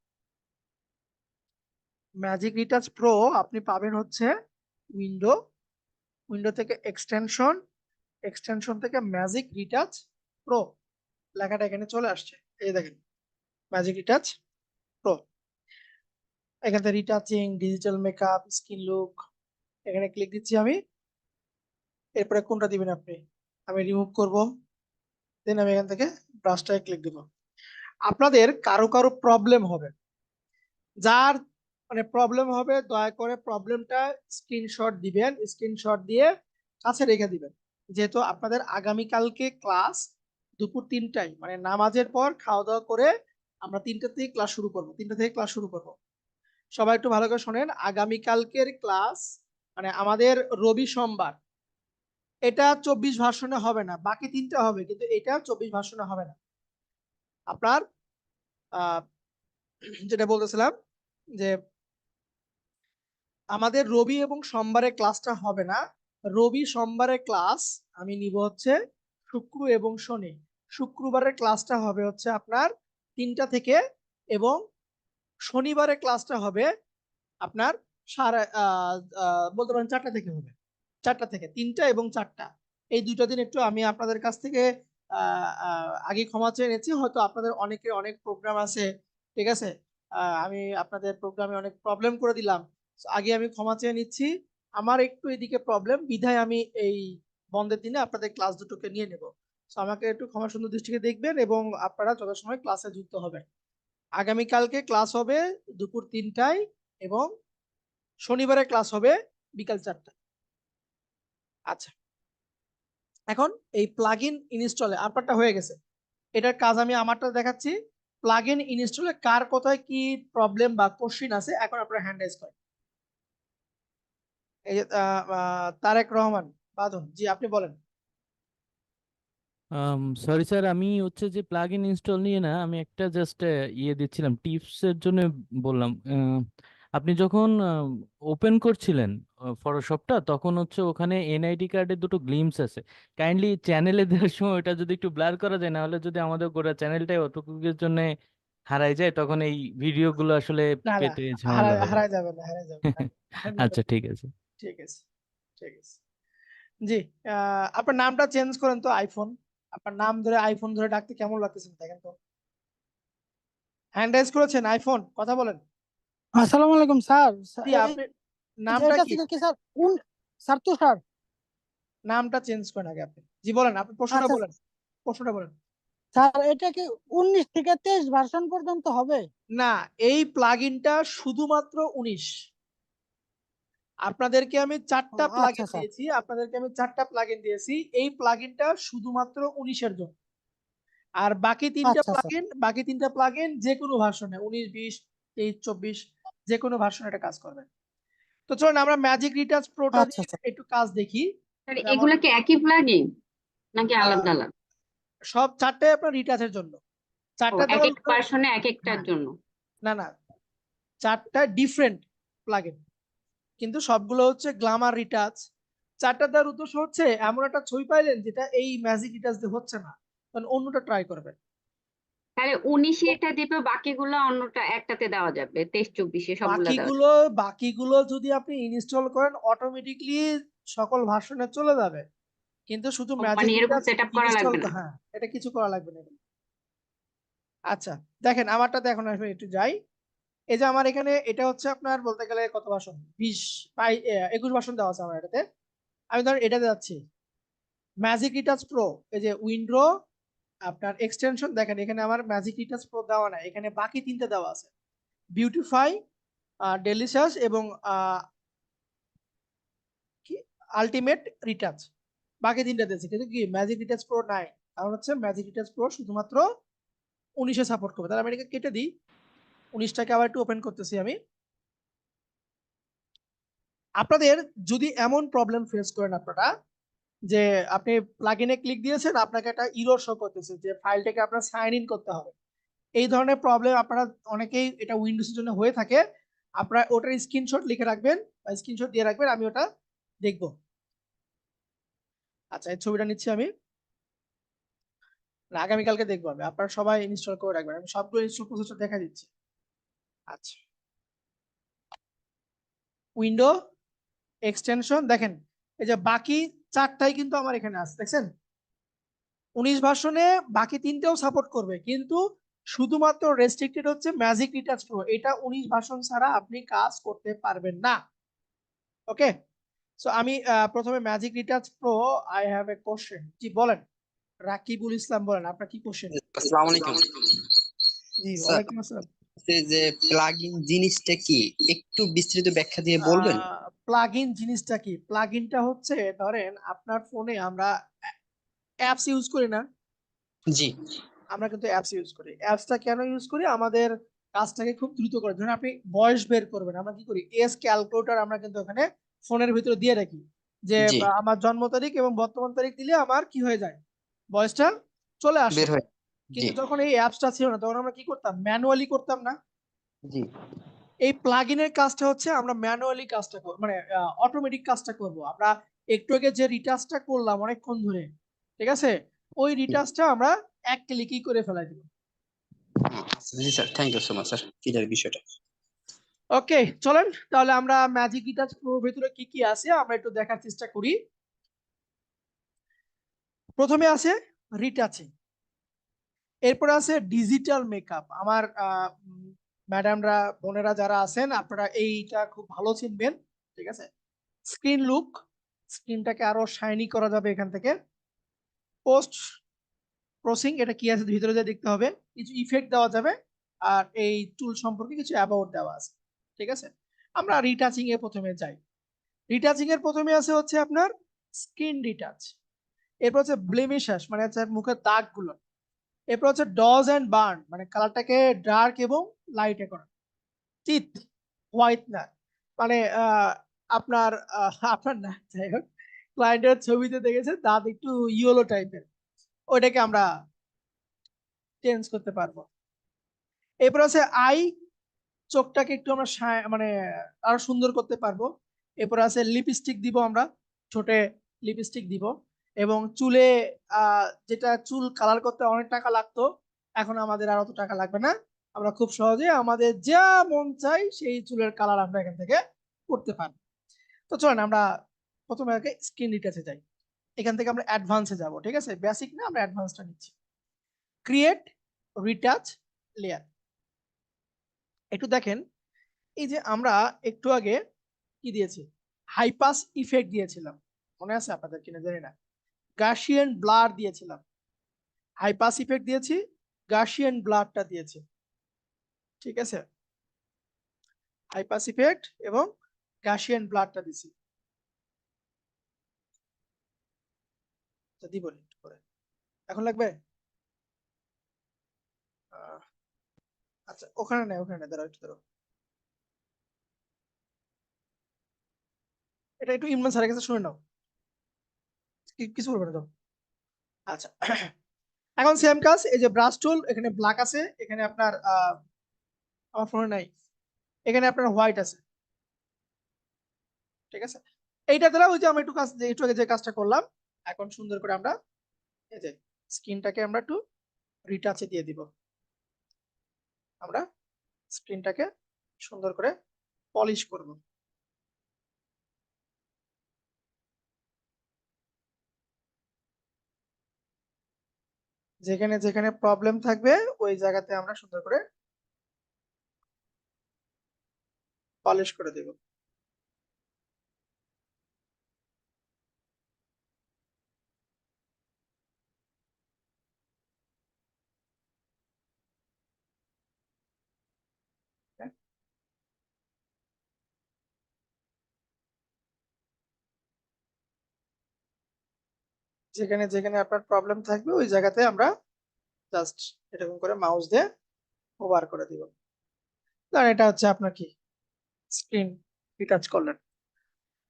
ম্যাজিক রিটাচ প্রো আপনি পাবেন হচ্ছে উইন্ডো, উইন্ডো থেকে এক্সটেনশন, এক্সটেনশন থেকে ম্যাজিক রিটাচ প্রো লেখাটা এখানে চলে আসছে, এই দেখেন ম্যাজিক রিটাচ প্রো। এখান থেকে retouching, digital makeup, skin look, এখানে ক্লিক দিচ্ছি আমি। এরপরে কোনটা দিবেন আপনি? আমি রিমুভ করব, দেন আমি এখান থেকে ব্রাশটায় ক্লিক দিব। আপনাদের কারো কারো প্রবলেম হবে, যার মানে প্রবলেম হবে দয়া করে প্রবলেমটা স্ক্রিনশট দিবেন, স্ক্রিনশট দিয়ে কাছে রেখে দিবেন। যেহেতু আপনাদের আগামীকালকে ক্লাস দুপুর 3টায়, মানে নামাজের পর খাওয়া দাওয়া করে আমরা 3টা থেকে ক্লাস শুরু করব, 3টা থেকে ক্লাস শুরু করব। সবাই একটু ভালো করে শোনেন, আগামীকালকের ক্লাস মানে আমাদের রবি সোমবার, এটা 24 ভার্সনে হবে না, বাকি তিনটা হবে, কিন্তু এটা 24 ভার্সনে হবে না। আপনার আহ যেটা বলতেছিলাম যে আমাদের রবি এবং সোমবারে ক্লাসটা হবে না। রবি সোমবারের ক্লাস আমি নিব হচ্ছে শুক্র এবং শনি। শুক্রবারের ক্লাসটা হবে হচ্ছে আপনার 3টা থেকে, এবং শনিবারের ক্লাসটা হবে আপনার বলতে পারেন 4টা থেকে হবে, 4টা থেকে 3টা এবং 4টা। এই দুটো দিন একটু আমি আপনাদের কাছ থেকে আগে ক্ষমা চেয়ে নিচ্ছি, হয়তো আপনাদের অনেকের অনেক প্রোগ্রাম আছে, ঠিক আছে, আমি আপনাদের প্রোগ্রামে অনেক প্রবলেম করে দিলাম, আগে আমি ক্ষমা চেয়ে নিচ্ছি। আমার একটু এদিকে প্রবলেম বিধায় আমি এই বন্ধের দিনে আপনাদের ক্লাস দুটোকে নিয়ে নেব। আমাকে একটু ক্ষমা সুন্দর দৃষ্টিতে দেখবেন এবং আপনারা যথাসময় ক্লাসে যুক্ত হবেন। আগামীকালকে ক্লাস হবে দুপুর 3টায় এবং শনিবারে ক্লাস হবে বিকাল 4টায়। আচ্ছা, এখন এই প্লাগইন ইনস্টলে আপনারটা হয়ে গেছে, এটার কাজ আমি আমারটা দেখাচ্ছি। প্লাগইন ইনস্টলে কার কোথায় কি প্রবলেম বা কোশ্চিন আছে এখন আপনারা হ্যান্ড রাইজ করেন। এই যে তারেক রহমান বাঁধন, জি আপনি বলেন। সরি স্যার, আমি হচ্ছে যে প্লাগ ইন ইনস্টল নিয়ে না, আমি একটা জাস্ট ইয়ে দিচ্ছিলাম টিপস এর জন্য বললাম। আপনি যখন ওপেন করছিলেন ফটোশপটা, তখন হচ্ছে ওখানে এনআইডি কার্ডের দুটো গ্লিমস আছে। কাইন্ডলি চ্যানেলে দেওয়ার সময় ওটা যদি একটু ব্লার করা যায়, না হলে যদি আমাদের গোটা চ্যানেলটাই অটোকুকের জন্য হারাই যায়, তখন এই ভিডিওগুলো আসলে না না, পেতে ঝামেলা হয়ে যায়। হারায় যাবে না, হারায় যাবে না। আচ্ছা, ঠিক আছে। ঠিক আছে, ঠিক আছে। জি, আপনার নামটা চেঞ্জ করেন তো আইফোন, আপনার নাম ধরে আইফোন ধরে ডাকতে কেমন লাগতেছে দেখেন তো। হ্যান্ড রাইজ করেছেন আইফোন, কথা বলেন। আসসালামু আলাইকুম স্যার। জি, আপনি নামটা এটা কি? ছিল কি স্যার? স্যার তুষার। নামটা চেঞ্জ করেন আগে আপনি। জি বলেন, আপনি প্রশ্নটা আচ্ছা বলেন, প্রশ্নটা বলেন। স্যার, এটা কি 19 থেকে 23 ভার্সন পর্যন্ত হবে? না, এই প্লাগইনটা শুধুমাত্র 19। আপনাদেরকে আমি 4টা আচ্ছা প্লাগইন স্যার। দিয়েছি, আপনাদেরকে আমি 4টা প্লাগইন দিয়েছি, এই প্লাগইনটা শুধুমাত্র 19-এর জন্য। আর আচ্ছা স্যার। বাকি তিনটা প্লাগইন যে কোনো ভার্সনে 19, 20, 23, 24 যে কোনো ভার্সনে এটা কাজ করবে। তো চলুন আমরা ম্যাজিক রিটাচ প্রোটা আচ্ছা দিয়ে স্যার। একটু কাজ দেখি। তাহলে যেমন এগুলা কি একই প্লাগইন নাকি আহ, আলাদা আলাদা? সব 4টাই আপনার রিটাচের জন্য, ও 4টা এক দেওয়ার এক পার্সনে এক একটার হ্যাঁ, জন্য। না না, 4টা ডিফারেন্ট, প্লাগইন, কিন্তু সবগুলো হচ্ছে গ্ল্যামার রিটাচ। চারটা দেওয়ার উদ্দেশ্য হচ্ছে এমন একটা ছবি পাইলেন যেটা এই ম্যাজিক রিটাচ দিয়ে হচ্ছে না, তখন অন্যটা ট্রাই করবেন। তাহলে 19-এ এটা দিবে, বাকিগুলো অন্যটা একটাতে দেওয়া যাবে, 23-24-এ সবগুলা দেওয়া যাবে। বাকিগুলো যদি আপনি ইনস্টল করেন অটোমেটিকলি সকল ভার্সনে চলে যাবে, কিন্তু শুধু ও, ম্যাজিক মানে এরকম রিটাচ সেট আপ করা ইনস্টল, লাগবে না। হ্যাঁ এটা কিছু করা লাগবে না। আচ্ছা দেখেন আমারটাতে এখন আমি একটু যাই। এই যে আমার এখানে এটা হচ্ছে আপনার বলতে গেলে কত ভার্সন, 21 ভার্সন দেওয়া আছে আমার এটাতে। আমি ধরেন এটাতে যাচ্ছি ম্যাজিক রিটাচ প্রো, এই যে উইন্ডো আপনার এক্সটেনশন, দেখেন এখানে আমার ম্যাজিক রিটাচ প্রো দেওয়া নাই, এখানে বাকি তিনটা দেওয়া আছে, বিউটিফাই, ডেলিশাস এবং কি আলটিমেট রিটাচ, বাকি তিনটা দিয়েছে, কিন্তু কি ম্যাজিক রিটাচ প্রো নাই। কারণ হচ্ছে ম্যাজিক রিটাচ প্রো শুধুমাত্র 19-এ সাপোর্ট করবে। তাহলে আমি এটাকে কেটে দিই, 19টাকে আবার একটু ওপেন করতেছি আমি। আপনাদের যদি এমন প্রবলেম ফেস করেন আপনারা যে আপনি প্লাগইনে ক্লিক দিয়েছেন, আপনাকে একটা ইরর শো করতেছে যে ফাইলটাকে আপনার সাইন ইন করতে হবে, এই ধরনের প্রবলেম আপনারা অনেকেই এটা উইন্ডোজের জন্য হয়ে থাকে, আপনারা ওটার স্ক্রিনশট লিখে রাখবেন বা স্ক্রিনশট দিয়ে রাখবেন, আমি ওটা দেখবো। আচ্ছা এই ছবিটা নিচ্ছি আমি, না, আগামীকালকে দেখবো আমি, আপনারা সবাই ইনস্টল করে রাখবেন, আমি সবগুলো ইনস্টল প্রসেসটা দেখা দিচ্ছি। আচ্ছা উইন্ডো এক্সটেনশন, দেখেন এই যে বাকি চারটাই কিন্তু আমার এখানে আছে, দেখছেন 19 ভার্সনে বাকি তিনটেও সাপোর্ট করবে, কিন্তু শুধুমাত্র রেস্ট্রিক্টেড হচ্ছে ম্যাজিক রিটাচ প্রো, এটা 19 ভার্সন ছাড়া আপনি কাজ করতে পারবেন না। ওকে, সো আমি প্রথমে magic retouch pro, I have a question. জি বলেন, রাকিবুল ইসলাম বলেন আপনার কি কোশ্চেন? আসসালামু আলাইকুম জি স্যার। ওয়ালাইকুম আসসালাম। যে প্লাগইন জিনিসটা কি একটু বিস্তারিত ব্যাখ্যা দিয়ে বলবেন? প্লাগইন জিনিসটা কি? প্লাগইনটা হচ্ছে ধরেন আপনার ফোনে আমরা অ্যাপস ইউজ করি না, জি আমরা কিন্তু অ্যাপস ইউজ করি। অ্যাপসটা কেন ইউজ করি? আমাদের কাজটাকে খুব দ্রুত করে, ধরুন আপনি বয়স বের করবেন, আমরা কি করি, এজ ক্যালকুলেটর আমরা কিন্তু ওখানে ফোনের ভিতরে দিয়ে রাখি, যে জি আমার জন্ম তারিখ এবং বর্তমান তারিখ দিলে আমার কি হয়ে যায়, বয়সটা চলে আসে। বের হয়। জি কিন্তু যখন এই অ্যাপসটা ছিল না তখন আমরা কি করতাম, ম্যানুয়ালি করতাম না। জি এই প্লাগইনের কাজটা হচ্ছে আমরা ম্যানুয়ালি কাজটা করব, মানে অটোমেটিক কাজটা করব। আমরা একটু আগে যে রিটাচটা করলাম অনেকক্ষণ ধরে, ঠিক আছে, ওই রিটাচটা আমরা এক ক্লিকই করে ফেলাই দিব। জি sir, thank you so much sir clear বিষয়টা। ওকে চলেন তাহলে আমরা ম্যাজিক রিটাচ প্রোর ভিতরে কি কি আছে আমরা একটু দেখার চেষ্টা করি। প্রথমে আছে রিটাচিং, এরপর আছে ডিজিটাল মেকআপ। আমার ম্যাডামরা বোনেরা যারা আছেন আপনারা এইটা খুব ভালো চিনবেন, ঠিক আছে। স্ক্রিন লুক, স্ক্রিনটাকে আরো শাইনি করা যাবে এখান থেকে। পোস্ট প্রসেসিং, এটা কি আছে ভিতরে যা দেখতে হবে, কিছু ইফেক্ট দেওয়া যাবে, আর এই টুল সম্পর্কে কিছু অ্যাবাউট দেওয়া আছে, ঠিক আছে। আমরা রিটাচিং এ প্রথমে যাই। রিটাচিং এর প্রথমে আছে হচ্ছে আপনার স্কিন রিটাচ, এরপর হচ্ছে ব্লেমিশাস মানে হচ্ছে মুখের দাগগুলো, এরপর হচ্ছে ডজ এন্ড বার্ন মানে কালারটাকে ডার্ক এবং লাইটে করা, টিথ হোয়াইটনার মানে আপনার আপনার না, যাই হোক ক্লায়েন্টের ছবিতে দেখেছে দাঁত একটু ইয়েলো টাইপের, ওইটাকে আমরা চেঞ্জ করতে পারবো। এরপর আছে আই, চোখটাকে একটু আমরা মানে আরো সুন্দর করতে পারবো। এরপর আছে লিপস্টিক দিব, আমরা ছোটে লিপস্টিক দিব, এবং চুলে যেটা চুল কালার করতে অনেক টাকা লাগতো, এখন আমাদের আর অত টাকা লাগবে না, আমরা খুব সহজে আমাদের যা মন চাই সেই চুলের কালার আমরা এখান থেকে করতে পারবো। তো চলেন আমরা প্রথমে আগে স্ক্রিন রিটাচে যাই, এখান থেকে আমরা অ্যাডভান্সে যাব, ঠিক আছে, বেসিক না আমরা অ্যাডভান্সটা নিচ্ছি। ক্রিয়েট রিটাচ লেয়ার, একটু দেখেন এই যে আমরা একটু আগে কি দিয়েছি, হাইপাস ইফেক্ট দিয়েছিলাম, মনে আছে আপনাদের কিনা জানি না, গাসিয়ান ব্লার দিয়েছিলাম, হাইপাস ইফেক্ট দিয়েছি, গাসিয়ান ব্লারটা দিয়েছি, ঠিক আছে, হাইপাস ইফেক্ট এবং গাসিয়ান ব্লারটা দিছি। দিব একটু করে, এখন লাগবে, আচ্ছা ওখানে নেই, ওখানে নেই, দাঁড়াও একটু দাঁড়াও, এটা একটু ইমরান স্যারের কাছে শুনে নাও, কিছু বলবে না, আচ্ছা। এখন সেম কাজ, এই যে ব্রাশ টুল, এখানে ব্ল্যাক আছে, এখানে আপনার আমার ফোনে নাই, এখানে আপনার হোয়াইট আছে, ঠিক আছে, এইটা দিলাম। ওই যে আমরা একটু কাজ একটু আগে যে কাজটা করলাম, এখন সুন্দর করে আমরা এই যে স্ক্রিনটাকে আমরা একটু রিটাচে দিয়ে দিব। আমরা স্ক্রিনটাকে সুন্দর করে পলিশ করব। যেখানে যেখানে প্রবলেম থাকবে ওই জায়গাতে আমরা সুন্দর করে পলিশ করে দেব। যেখানে যেখানে আপনার প্রবলেম থাকবে ওই জায়গাতে আমরা জাস্ট এরকম করে মাউস দিয়ে ওভার করে দিব। কারণ এটা হচ্ছে আপনার কি স্ক্রিন রিটাচ করলেন।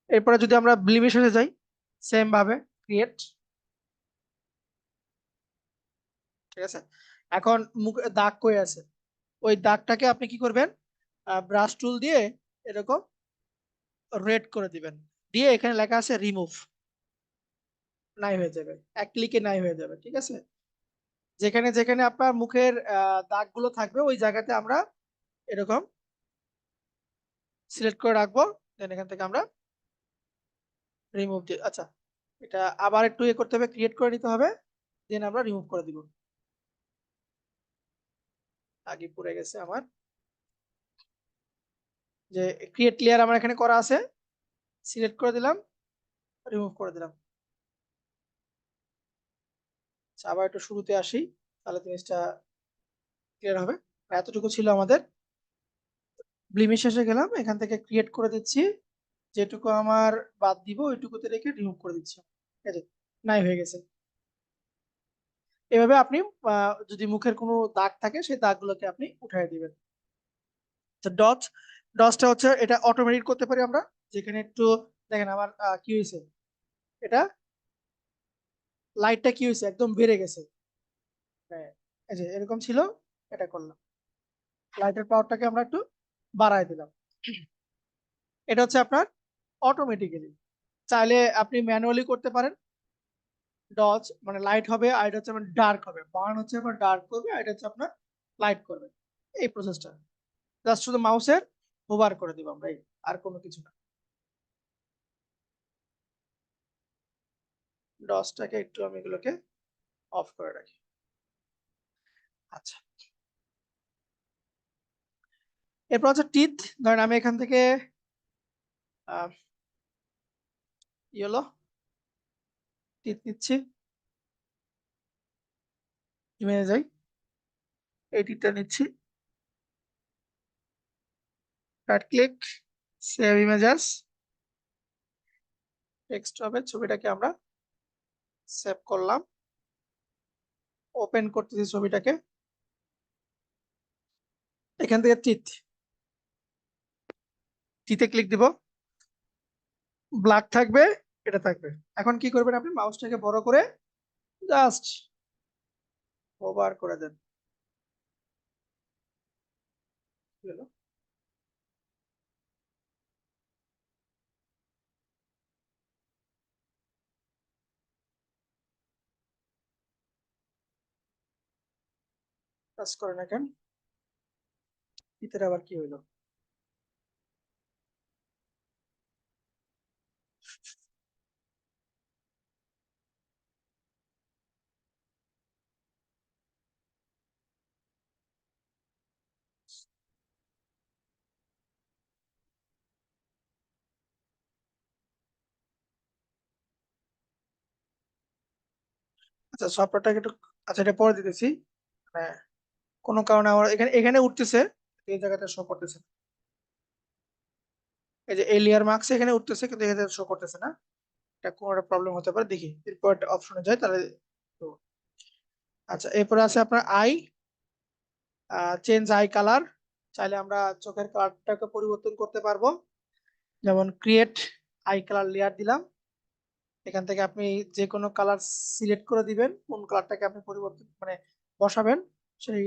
এরপরে যদি আমরা ব্লিমিশে যাই, সেম ভাবে ক্রিয়েট, ঠিক আছে। এখন মুখ দাগ কই আছে, ওই দাগটাকে আপনি কি করবেন, ব্রাশ টুল দিয়ে এরকম রেড করে দিবেন, দিয়ে এখানে লেখা আছে রিমুভ, নাই হয়ে যাবে, এক ক্লিকে নাই হয়ে যাবে, ঠিক আছে। যেখানে যেখানে আপনার মুখের দাগগুলো থাকবে ওই জায়গাতে আমরা এরকম সিলেক্ট করে রাখবো, দেন এখান থেকে আমরা রিমুভ দিয়ে, আচ্ছা এটা আবার একটু ইয়ে করতে হবে, ক্রিয়েট করে নিতে হবে, দেন আমরা রিমুভ করে দিব। আগে পড়ে গেছে আমার, যে ক্রিয়েট লেয়ার আমার এখানে করা আছে, সিলেক্ট করে দিলাম, রিমুভ করে দিলাম। আচ্ছা, আবার একটু শুরুতে আসি, তাহলে জিনিসটা ক্লিয়ার হবে। এতটুকু ছিল আমাদের। ব্লিমিশ শেষে গেলাম, এখান থেকে ক্রিয়েট করে দিচ্ছি, যেটুকু আমার বাদ দিব ওইটুকুতে রেখে রিমুভ করে দিচ্ছি, ঠিক আছে, নাই হয়ে গেছে। এভাবে আপনি যদি মুখের কোনো দাগ থাকে সেই দাগগুলোকে আপনি উঠাই দিবেন। ডটসটা হচ্ছে এটা অটোমেটিক করতে পারি আমরা, যেখানে একটু দেখেন আমার কি হয়েছে, এটা লাইটটা কি হয়েছে একদম বেড়ে গেছে, হ্যাঁ এই যে এরকম ছিল, এটা করলাম, লাইটের পাওয়ারটাকে আমরা একটু বাড়ায় দিলাম। এটা হচ্ছে আপনার অটোমেটিক্যালি। চাইলে আপনি ম্যানুয়ালি করতে পারেন। ডজ মানে লাইট হবে, আর এটা হচ্ছে আপনার ডার্ক হবে, বার্ন হচ্ছে আপনার ডার্ক করবে, আর এটা হচ্ছে আপনার লাইট করবে, এই প্রসেসটা জাস্ট শুধু মাউসের হোভার করে দিব আমরা, আর কোনো কিছু না। ডজটাকে একটু আমি এগুলোকে অফ করে রাখি। আচ্ছা, এরপর হচ্ছে টিথ। ধরেন আমি এখান থেকে ইয়েলো টিথ নিচ্ছি, ইমেজে যাই, এই টিথটা নিচ্ছি, right click, save images, text হবে, ছবিটাকে আমরা সেভ করলাম, ওপেন করতেছি ছবিটাকে, এখান থেকে টিতে ক্লিক দিব, ব্ল্যাক থাকবে, এটা থাকবে। এখন কি করবেন, আপনি মাউসটাকে বড় করে জাস্ট ওভার করে দেন, কি হলো? কাজ করে না কেন, টিতের আবার কি হইলো? আচ্ছা সফটওয়্যারটাকে একটু, আচ্ছা এটা পরে দিতেছি, মানে কোনো কারণে আমার এখানে এখানে উঠতেছে, এই জায়গাটা শো করতেছে না। এই যে এই লেয়ার মার্কস এখানে উঠতেছে কিন্তু এখানে শো করতেছে না, এটা কোনো একটা প্রবলেম হতে পারে, দেখি এরপর অপশনে যাই তাহলে তো। আচ্ছা এরপরে আছে আপনার আই, চেঞ্জ আই কালার, চাইলে আমরা চোখের কালারটাকে পরিবর্তন করতে পারবো, যেমন ক্রিয়েট আই কালার লেয়ার দিলাম, এখান থেকে আপনি যে কোনো কালার সিলেক্ট করে দিবেন, কোন কালারটাকে আপনি পরিবর্তন মানে বসাবেন, সেই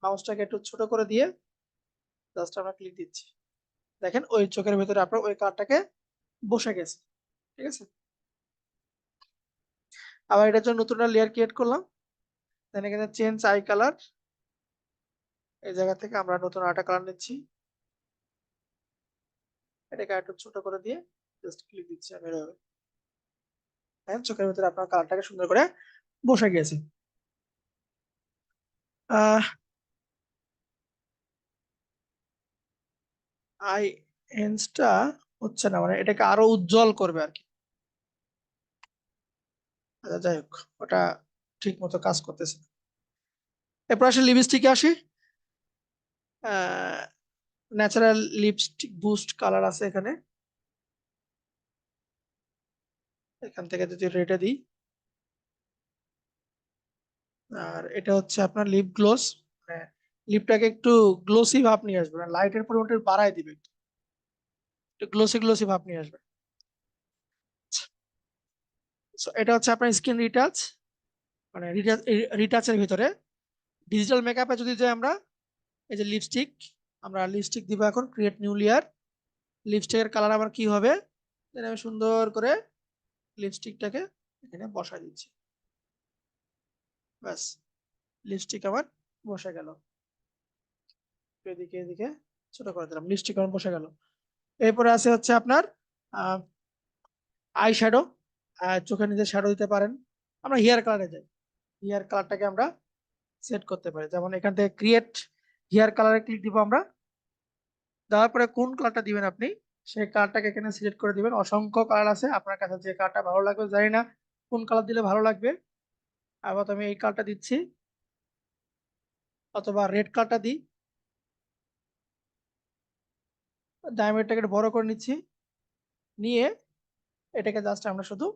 মাউসটাকে একটু ছোট করে দিয়ে জাস্ট আমরা ক্লিক দিচ্ছি, দেখেন ওই চোখের ভিতরে আপনার ওই কালারটাকে বসে গেছে, ঠিক আছে। আবার এটার জন্য নতুন লেয়ার ক্রিয়েট করলাম, দেন এখানে চেঞ্জ আই কালার, এই জায়গা থেকে আমরা নতুন আরেকটা কালার নিচ্ছি, এটাকে একটু ছোট করে দিয়ে জাস্ট ক্লিক দিচ্ছি আমি এভাবে। হ্যাঁ, চোখের ভিতরে আপনার কালারটাকে সুন্দর করে বসে গেছে। আহ আই এন্সটা হচ্ছে না, মানে এটাকে আরো উজ্জ্বল করবে আর কি। আচ্ছা যাই হোক, ওটা ঠিক মতো কাজ করতেছে না। এরপর আসলে লিপস্টিকে আসি। ন্যাচারাল লিপস্টিক বুস্ট কালার আছে এখানে, এখান থেকে যদি রেটে দিই, আর এটা হচ্ছে আপনার লিপ গ্লোস, মানে লিপটাকে একটু গ্লোসি ভাব নিয়ে আসবে, লাইটের পরিমাণটা একটু বাড়ায় দিবে, একটু গ্লোসি গ্লোসি ভাব নিয়ে আসবে। So, এটা হচ্ছে আপনার স্কিন রিটাচ, মানে রিটাচের ভিতরে ডিজিটাল মেকআপে যদি যাই আমরা, এই যে লিপস্টিক, আমরা লিপস্টিক দিব এখন, ক্রিয়েট নিউ লেয়ার। লিপস্টিকের কালার আমার কি হবে, then আমি সুন্দর করে লিপস্টিকটাকে এখানে বসাই দিচ্ছি, ব্যাস লিপস্টিক আমার বসে গেল। এদিকে এদিকে ছোট করে দিলাম, লিপস্টিক আমার বসে গেল। এরপরে আছে হচ্ছে আপনার আই শ্যাডো, চোখের নিচে শ্যাডো দিতে পারেন। আমরা হেয়ার কালারে যাই, হেয়ার কালারটাকে আমরা সেট করতে পারি, যেমন এখান থেকে ক্রিয়েট হেয়ার কালারে ক্লিক দিব আমরা, দেওয়ার পরে কোন কালারটা দিবেন আপনি সেই কালারটাকে এখানে সিলেক্ট করে দিবেন। অসংখ্য কালার আছে, আপনার কাছে যে কালারটা ভালো লাগবে, জানি না কোন কালার দিলে ভালো লাগবে। আবার আমি এই কালারটা দিচ্ছি, অথবা রেড কালারটা দিই। ডায়ামিটারটাকে একটু বড় করে নিচ্ছি, নিয়ে এটাকে জাস্ট আমরা শুধু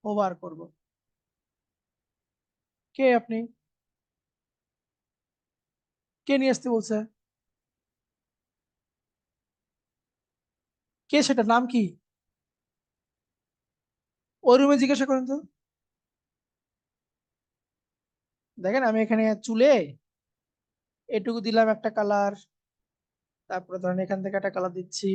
ওভার করব। কে আপনি, কে নিয়ে আসতে বলছে, কে, সেটা নাম কি, ওই রুমে জিজ্ঞাসা করেন তো। দেখেন আমি এখানে চুলে এটুকু দিলাম একটা কালার, তারপরে ধরেন এখান থেকে একটা কালার দিচ্ছি,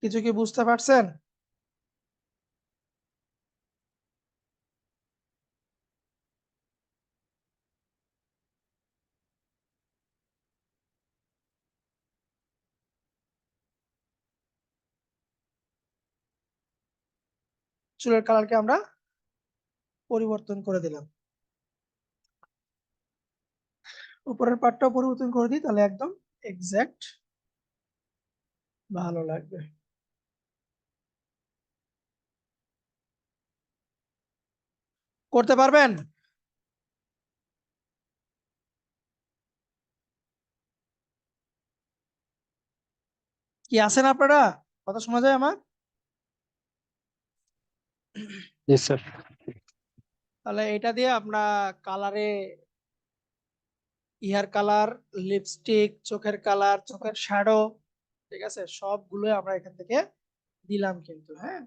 কিছু কি বুঝতে পারছেন? চুলের কালারকে আমরা পরিবর্তন করে দিলাম, উপরের পার্টটাও পরিবর্তন করে দিই, তাহলে একদম এক্সাক্ট ভালো লাগবে। করতে পারবেন? কি আছেন আপনারা? কথা শোনা যায় আমার? জি স্যার। তাহলে এটা দিয়ে আমরা কালারে, ইয়ার কালার, লিপস্টিক, চোখের কালার, চোখের শ্যাডো, ঠিক আছে, সবগুলো আমরা এখান থেকে দিলাম কিন্তু। হ্যাঁ,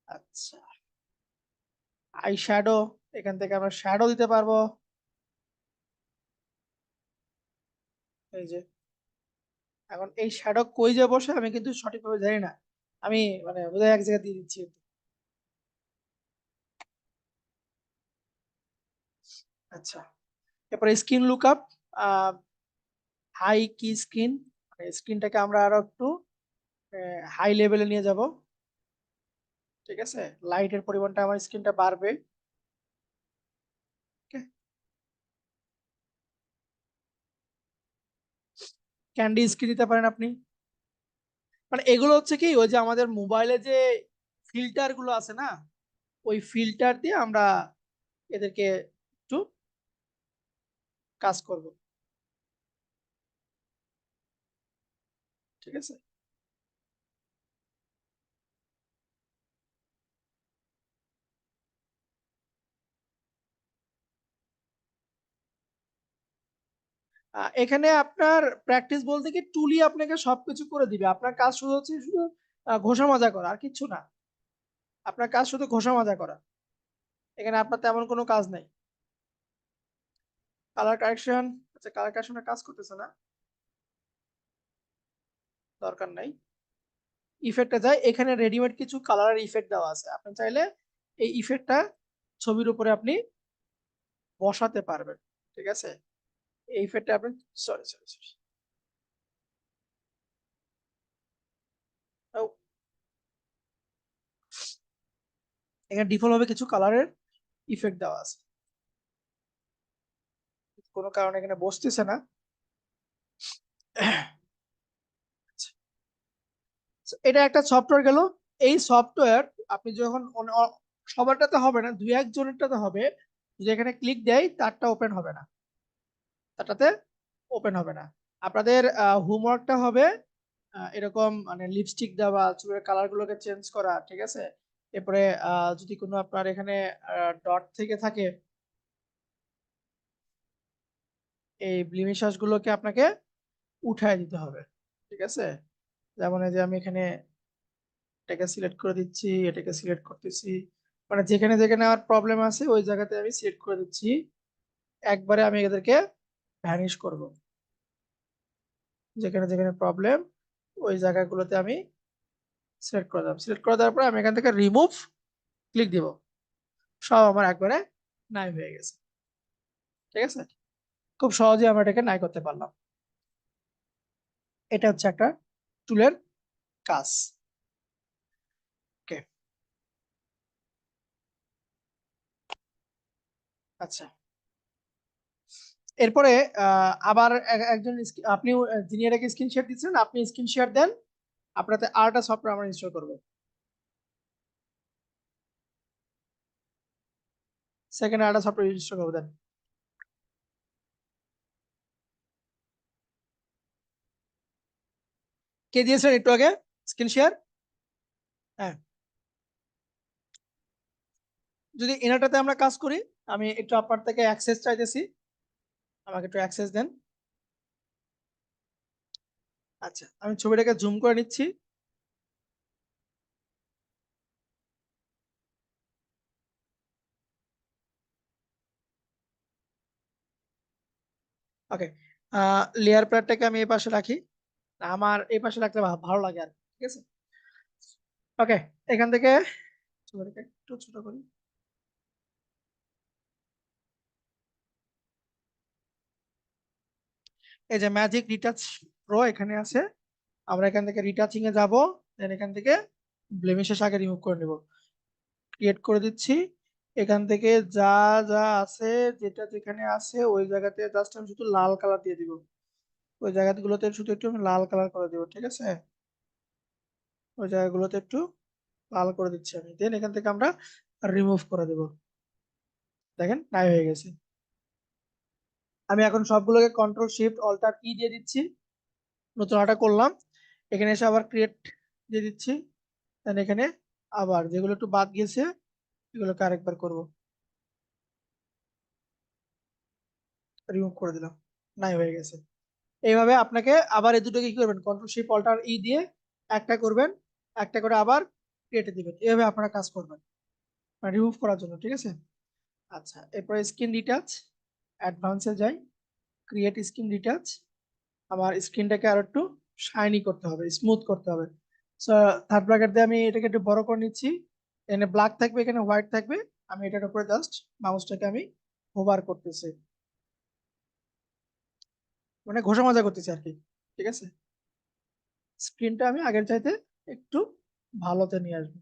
আচ্ছা, আই শ্যাডো, এখান থেকে আমরা শ্যাডো দিতে পারবো, এই যে। এখন এই শ্যাডো কই যে বসে আমি কিন্তু সঠিকভাবে জানি না, আমি মানে বোধহয় এক জায়গায় দিয়ে দিচ্ছি। আচ্ছা, এরপরে স্কিন লুকআপ, হাই কি স্কিন, স্কিনটাকে আমরা আরো একটু হাই লেভেলে নিয়ে যাব, ঠিক আছে, লাইটের পরিমাণটা আমার স্কিনটা বাড়বে। ক্যান্ডি স্কিন দিতে পারেন আপনি, মানে এগুলো হচ্ছে কি, ওই যে আমাদের মোবাইলে যে ফিল্টার গুলো আছে না, ওই ফিল্টার দিয়ে আমরা এদেরকে একটু কাজ করব, ঠিক আছে। এখানে আপনার প্র্যাকটিস বলতে কি, টুলি আপনাকে সবকিছু করে দিবে, আপনার কাজ শুধু হচ্ছে শুধু ঘষা মাজা করা, আর কিচ্ছু না। আপনার কাজ শুধু ঘষা মাজা করা, এখানে আপনার তেমন কোনো কাজ নাই। কালার কারেকশন, আচ্ছা কালার কারেকশনের কাজ করতেছে না, দরকার নাই। ইফেক্টে যায়, এখানে রেডিমেড কিছু কালারের ইফেক্ট দেওয়া আছে, আপনি চাইলে এই ইফেক্টটা ছবির উপরে আপনি বসাতে পারবেন, ঠিক আছে? এই ইফেক্টটা আপনি সরি সরি সরি এখানে ডিফল্ট ভাবে কিছু কালারের ইফেক্ট দেওয়া আছে, কোনো কারণে এখানে বসতেছে না। এটা একটা সফটওয়্যার গেল। এই সফটওয়্যার আপনি যখন সবারটাতে হবে না, দুই একজনেরটাতে হবে, যদি এখানে ক্লিক দেয় তারটা ওপেন হবে না, তারটাতে ওপেন হবে না। আপনাদের হোমওয়ার্কটা হবে এরকম মানে লিপস্টিক দেওয়া, চুলের কালার গুলোকে চেঞ্জ করা, ঠিক আছে? এরপরে যদি কোনো আপনার এখানে ডট থেকে থাকে, এই ব্লিমিশাস গুলোকে আপনাকে উঠায় দিতে হবে, ঠিক আছে? যেমন এই যে আমি এখানে এটাকে সিলেক্ট করে দিচ্ছি, এটাকে সিলেক্ট করতেছি, মানে যেখানে যেখানে আমার প্রবলেম আছে ওই জায়গাতে আমি সিলেক্ট করে দিচ্ছি, একবারে আমি এদেরকে ভ্যানিশ করব। যেখানে যেখানে প্রবলেম ওই জায়গাগুলোতে আমি সিলেক্ট করে দেবো, সিলেক্ট করে দেওয়ার পর আমি এখান থেকে রিমুভ ক্লিক দিব, সব আমার একবারে নাই হয়ে গেছে, ঠিক আছে? খুব সহজে আমরা এটাকে নাই করতে পারলাম। এটা হচ্ছে একটা টুলের কাজ। ওকে, আচ্ছা এরপরে আবার একজন আপনি যিনি এটাকে স্ক্রিন শেয়ার দিচ্ছেন, আপনি স্ক্রিন শেয়ার দেন, আপনাতে আরেকটা সফটওয়্যার আমরা ইনস্টল করবো। সেকেন্ড আরেকটা সফটওয়্যার ইনস্টল করবো, দেন। কে দিয়েছেন একটু আগে স্ক্রিন শেয়ার? হ্যাঁ, যদি এনাটাতে আমরা কাজ করি, আমি একটু আপনার থেকে অ্যাক্সেস চাইতেছি, আমাকে একটু অ্যাক্সেস দেন। আচ্ছা, আমি ছবিটাকে জুম করে নিচ্ছি। ওকে, লেয়ার প্যাডটাকে আমি এই পাশে রাখি, আমার এই পাশে রাখতে ভালো লাগে আর, ঠিক আছে? ওকে, এখান থেকে ছবিটাকে একটু ছোট করি। এই যে ম্যাজিক রিটাচ প্রো এখানে আছে, আমরা এখান থেকে রিটাচিং এ যাব, দেন এখান থেকে ব্লেমিশের আগে রিমুভ করে নেব, ক্রিয়েট করে দিচ্ছি। এখান থেকে যা যা আছে, যেটা যেখানে আছে ওই জায়গাতে জাস্ট আমি শুধু লাল কালার দিয়ে দিব, ওই জায়গাগুলোতে শুধু একটু আমি লাল কালার করে দিব, ঠিক আছে? ওই জায়গাগুলোতে একটু লাল করে দিচ্ছি আমি, দেন এখান থেকে আমরা রিমুভ করে দেব, দেখেন নাই হয়ে গেছে। আমি এখন সবগুলোকে কন্ট্রোল শিফট অল্টার ই দিয়ে দিচ্ছি, নতুন একটা করলাম, এখানে এসে আবার ক্রিয়েট দিয়ে দিচ্ছি, দেন এখানে আবার যেগুলো একটু বাদ গেছে এগুলোকে আরেকবার করব, রিমুভ করে দিলাম, নাই হয়ে গেছে। এইভাবে আপনাকে আবার এই দুটোকে কি করবেন, কন্ট্রোল শিফট অল্টার ই দিয়ে একটা করবেন, একটা করে আবার কেটে দিবেন, এইভাবে আপনারা কাজ করবেন রিমুভ করার জন্য, ঠিক আছে? আচ্ছা, এরপরে স্ক্রিন ডিটাচ, অ্যাডভান্সে যাই, ক্রিয়েট স্ক্রিন ডিটাচ, আমার স্ক্রিনটাকে আর একটু শাইনি করতে হবে, স্মুথ করতে হবে। সো থার্ড ব্র্যাকেট দিয়ে আমি এটাকে একটু বড় করে নিচ্ছি, এখানে ব্ল্যাক থাকবে, এখানে হোয়াইট থাকবে, আমি এটার উপরে জাস্ট মাউসটাকে আমি হোভার করতেছি, মানে ঘষা মাজা করতেছি আর কি, ঠিক আছে? স্ক্রিনটা আমি আগের চাইতে একটু ভালোতে নিয়ে আসবো,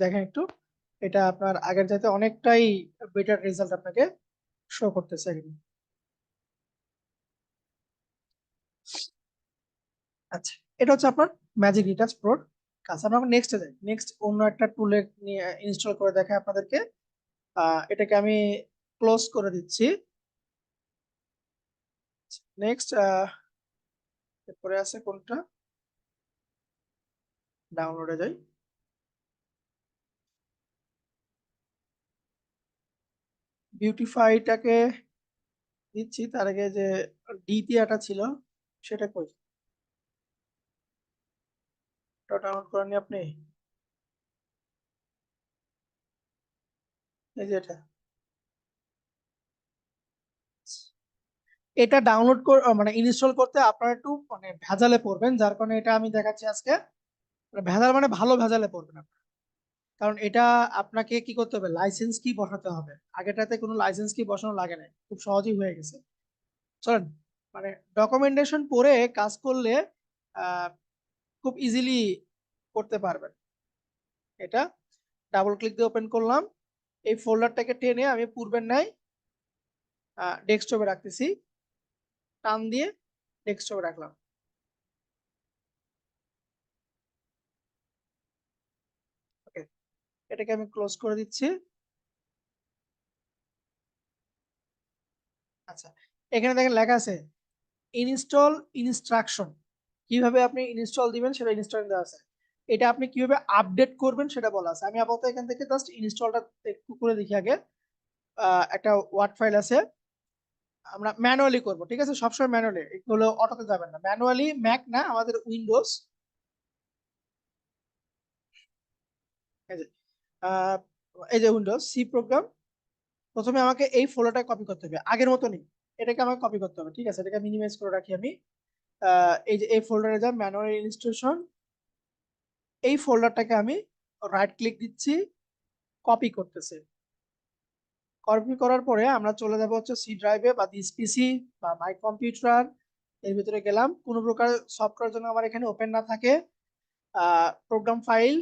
দেখেন একটু, এটা আপনার আগের চাইতে অনেকটাই বেটার রেজাল্ট আপনাকে শো করতেছে এখানে। আচ্ছা, এটা হচ্ছে আপনার ম্যাজিক রিটাচ প্রোর কাজ। আমরা নেক্সটে যাই, নেক্সট অন্য একটা টুলে নিয়ে ইনস্টল করে দেখাই আপনাদেরকে। এটাকে আমি ক্লোজ করে দিচ্ছি। নেক্সট এরপরে আছে কোনটা, ডাউনলোডে যাই, বিউটিফাইটাকে দিচ্ছি, তার আগে যে ডি তিয়াটা ছিল সেটা কই, এটা ডাউনলোড করেননি আপনি? এই যে এটা ডাউনলোড মানে ইনস্টল করতে আপনারা একটু মানে ভেজালে পড়বেন, যার কারণে এটা আমি দেখাচ্ছি আজকে। মানে ভেজাল মানে ভালো ভেজালে পড়বেন আপনি, কারণ এটা আপনাকে কি করতে হবে, লাইসেন্স কি বসাতে হবে। আগেটাতে কোনো লাইসেন্স কি বসানো লাগে না, খুব সহজেই হয়ে গেছে। চলেন, মানে ডকুমেন্টেশন পড়ে কাজ করলে আহ খুব ইজিলি করতে পারবেন। এটা ডাবল ক্লিক দিয়ে ওপেন করলাম, এই ফোল্ডারটাকে টেনে আমি পূর্বের ন্যায় ডেস্কটপে রাখতেছি, টান দিয়ে ডেস্কটপে রাখলাম। ওকে, এটাকে আমি ক্লোজ করে দিচ্ছি। আচ্ছা, এখানে দেখেন লেখা আছে ইনস্টল ইনস্ট্রাকশন, কিভাবে আপনি ইনস্টল দিবেন সেটা ইনস্টল দেওয়া আছে। এটা আপনি কিভাবে আপডেট করবেন সেটা বলা আছে। আমি আপাতত এখান থেকে জাস্ট ইনস্টলটা একটু করে দেখি আগে। একটা ওয়ার্ড ফাইল আছে, আমরা ম্যানুয়ালি করব, ঠিক আছে? সবসময় ম্যানুয়ালি, এগুলো অটোতে যাবেন না, ম্যানুয়ালি। ম্যাক না, আমাদের উইন্ডোজ। এই যে আহ, এই যে উইন্ডোজ সি প্রোগ্রাম। প্রথমে আমাকে এই ফোল্ডারটা কপি করতে হবে, আগের মতো নেই, এটাকে আমাকে কপি করতে হবে, ঠিক আছে? এটাকে মিনিমাইজ করে রাখি আমি। এই যে এই ফোল্ডারে যা ম্যানুয়াল ইনস্টলেশন, এই ফোল্ডারটাকে আমি রাইট ক্লিক দিচ্ছি, কপি করতেছে। কপি করার পরে আমরা চলে যাব হচ্ছে সি ড্রাইভে বা দিস পিসি বা মাই কম্পিউটার, এর ভিতরে গেলাম। কোনো প্রকার সফটওয়্যার যেন আমার এখানে ওপেন না থাকে। প্রোগ্রাম ফাইল,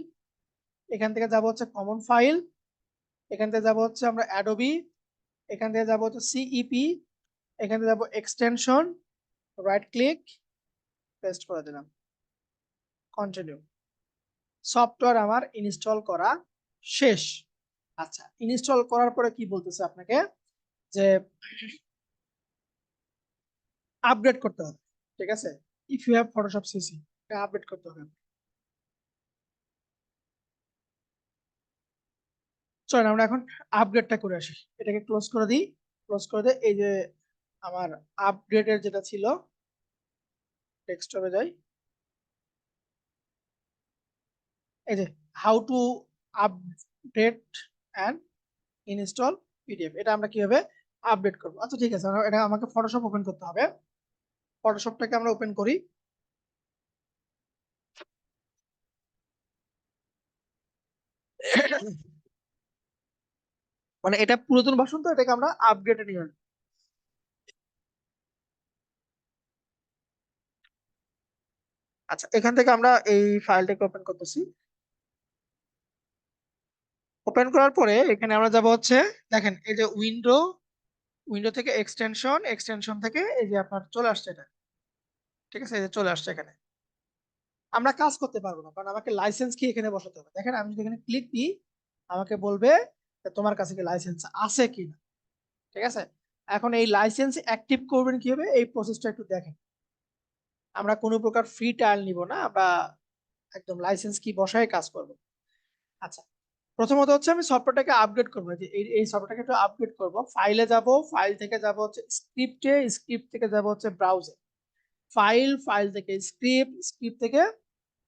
এখান থেকে যাব হচ্ছে কমন ফাইল, এখান থেকে যাব হচ্ছে আমরা অ্যাডোবি, এখান থেকে যাব হচ্ছে সিইপি, এখান থেকে যাব এক্সটেনশন, রাইট ক্লিক, পেস্ট করে দিলাম, কন্টিনিউ। সফটওয়্যার আমার ইনস্টল করা শেষ। আচ্ছা, ইনস্টল করার পরে কি বলতেছে আপনাকে, যে আপগ্রেড করতে হবে, ঠিক আছে? If you have Photoshop CC, এটা আপডেট করতে হবে। চলেন আমরা এখন আপগ্রেডটা করে আসি। এটাকে ক্লোজ করে দিই, ক্লোজ করে দিয়ে এই যে আমার আপগ্রেডের যেটা ছিল, ডেস্কটপে যাই। এই যে how to update and install PDF, এটা আমরা কিভাবে আপডেট করবো। আচ্ছা ঠিক আছে, এটা আমাকে ফটোশপ ওপেন করতে হবে। ফটোশপটাকে আমরা ওপেন করি। মানে এটা পুরাতন ভার্সন, তো এটাকে আমরা আপগ্রেডে নিয়ে আনি। আচ্ছা, এখান থেকে আমরা এই ফাইলটাকে ওপেন করতেছি। ওপেন করার পরে এখানে আমরা যাব হচ্ছে, দেখেন এই যে উইন্ডো, উইন্ডো থেকে এক্সটেনশন, এক্সটেনশন থেকে এই যে আপনার চলে আসছে এটা, ঠিক আছে? এই যে চলে আসছে এখানে। আমরা কাজ করতে পারবো না, কারণ আমাকে লাইসেন্স কি এখানে বসাতে হবে। দেখেন আমি যদি এখানে ক্লিক দিই, আমাকে বলবে যে তোমার কাছে কি লাইসেন্স আছে কিনা, ঠিক আছে? এখন এই লাইসেন্স অ্যাক্টিভ করবেন কিভাবে, এই প্রসেসটা একটু দেখেন। আমরা কোনো প্রকার ফ্রি ট্রায়াল নিব না, আমরা একদম লাইসেন্স কি বসায় কাজ করব। আচ্ছা, প্রথমত হচ্ছে আমি সফটওয়্যারটাকে আপগ্রেড করবো, যে এই সফটওয়্যারটাকে একটু আপগ্রেড করব। ফাইলে যাব, ফাইল থেকে যাব হচ্ছে স্ক্রিপ্টে, স্ক্রিপ্ট থেকে যাব হচ্ছে ব্রাউজার, ফাইল, ফাইল থেকে স্ক্রিপ্ট, স্ক্রিপ্ট থেকে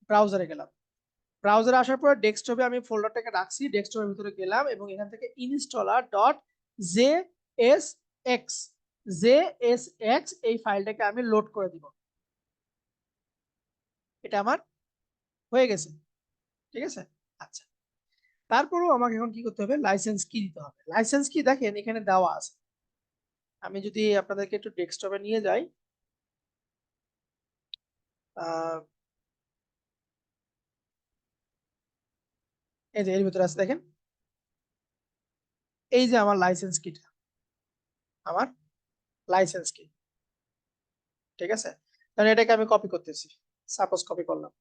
ব্রাউজারে গেলাম। ব্রাউজারে আসার পর ডেস্কটপে আমি ফোল্ডারটাকে রাখছি, ডেস্কটপের ভিতরে গেলাম এবং এখান থেকে ইনস্টলার ডট জেএসএক্স, জেএসএক্স এই ফাইলটাকে আমি লোড করে দিব। এটা আমার হয়ে গেছে, ঠিক আছে? আচ্ছা, তারপরেও আমাকে এখন কি করতে হবে, লাইসেন্স কি দিতে হবে। লাইসেন্স কি দেখেন এখানে দেওয়া আছে। আমি যদি আপনাদেরকে একটু ডেস্কটপে নিয়ে যাই, এই যে এর ভিতরে আছে দেখেন, এই যে আমার লাইসেন্স কিটা, আমার লাইসেন্স কি, ঠিক আছে? তাহলে এটাকে আমি কপি করতেছি, সাপোজ কপি করলাম।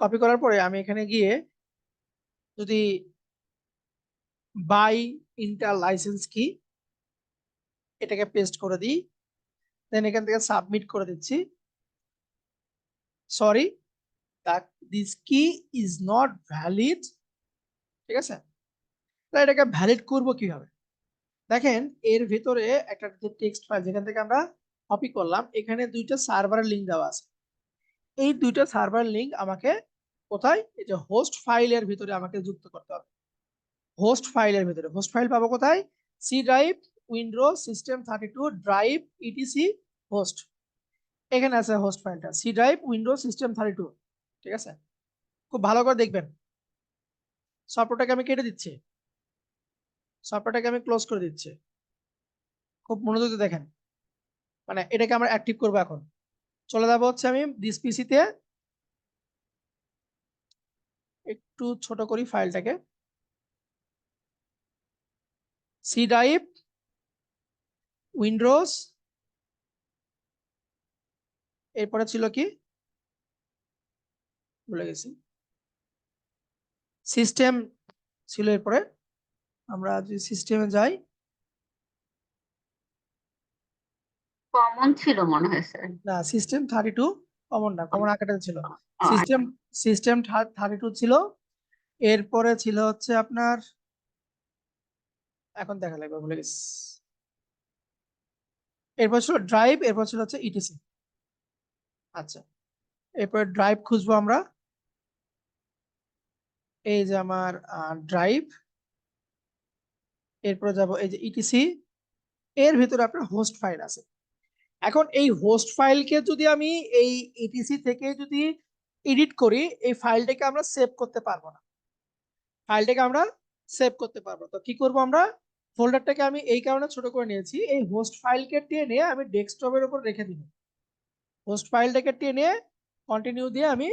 কপি করার পরে আমি এখানে গিয়ে যদি বাই ইন্টার লাইসেন্স কি, এটাকে পেস্ট করে দিই, দেন এখান থেকে সাবমিট করে দিচ্ছি। সরি, দিস কি ইজ নট ভ্যালিড, ঠিক আছে? তাহলে এটাকে ভ্যালিড করব কিভাবে, দেখেন এর ভিতরে একটা টেক্সট ফাইল যেখান থেকে আমরা কপি করলাম, এখানে দুইটা সার্ভারের লিঙ্ক দেওয়া আছে। এই দুইটা সার্ভার লিঙ্ক আমাকে কোথায়? এই যে হোস্ট ফাইলের ভিতরে আমাকে যুক্ত করতে হবে। হোস্ট ফাইলের ভিতরে হোস্ট ফাইল পাবো কোথায়? C drive, Windows system 32 drive etc host, এখানে আছে হোস্ট ফাইলটা, সি ড্রাইভ উইন্ডোজ সিস্টেম 32। ঠিক আছে, খুব ভালো করে দেখবেন। সফটওয়্যারটাকে আমি কেটে দিচ্ছি, সফটওয়্যারটাকে আমি ক্লোজ করে দিচ্ছি। খুব মনোযোগ দিয়ে দেখেন, মানে এটাকে আমরা অ্যাক্টিভ করবো। এখন চলে যাবো হচ্ছে আমি দিস পিসিতে, একটু ছোট করি ফাইলটাকে, সি ড্রাইভ উইন্ডোজ, এরপরে ছিল কি ভুলে গেছি, সিস্টেম ছিল। এরপরে আমরা যদি সিস্টেমে যাই, কমন ছিল মনে হয় স্যার। না সিস্টেম 32 কমন না, কমন আকারে ছিল। ও, সিস্টেম সিস্টেম 32 ছিল। এরপরে ছিল হচ্ছে আপনার, এখন দেখা লাগবে ভুলে গেছি, এরপর ছিল ড্রাইভ, এরপর ছিল হচ্ছে ইটিসি। আচ্ছা, এরপরে ড্রাইভ খুঁজবো আমরা, এই যে আমার ড্রাইভ, এরপরে যাব এই যে ইটিসি, এর ভিতরে আপনার হোস্ট ফাইল আছে। এখন এই হোস্ট ফাইলকে যদি আমি এই ইটিসি থেকে যদি এডিট করি, এই ফাইলটাকে আমরা সেভ করতে পারবো না, ফাইলটাকে আমরা সেভ করতে পারবো। তো কি করব আমরা, ফোল্ডারটাকে আমি এই কারণে ছোট করে নিয়েছি, এই হোস্ট ফাইলকে টেনে আমি ডেস্কটপের উপর রেখে দিব। হোস্ট ফাইলটাকে টেনে কন্টিনিউ দিয়ে আমি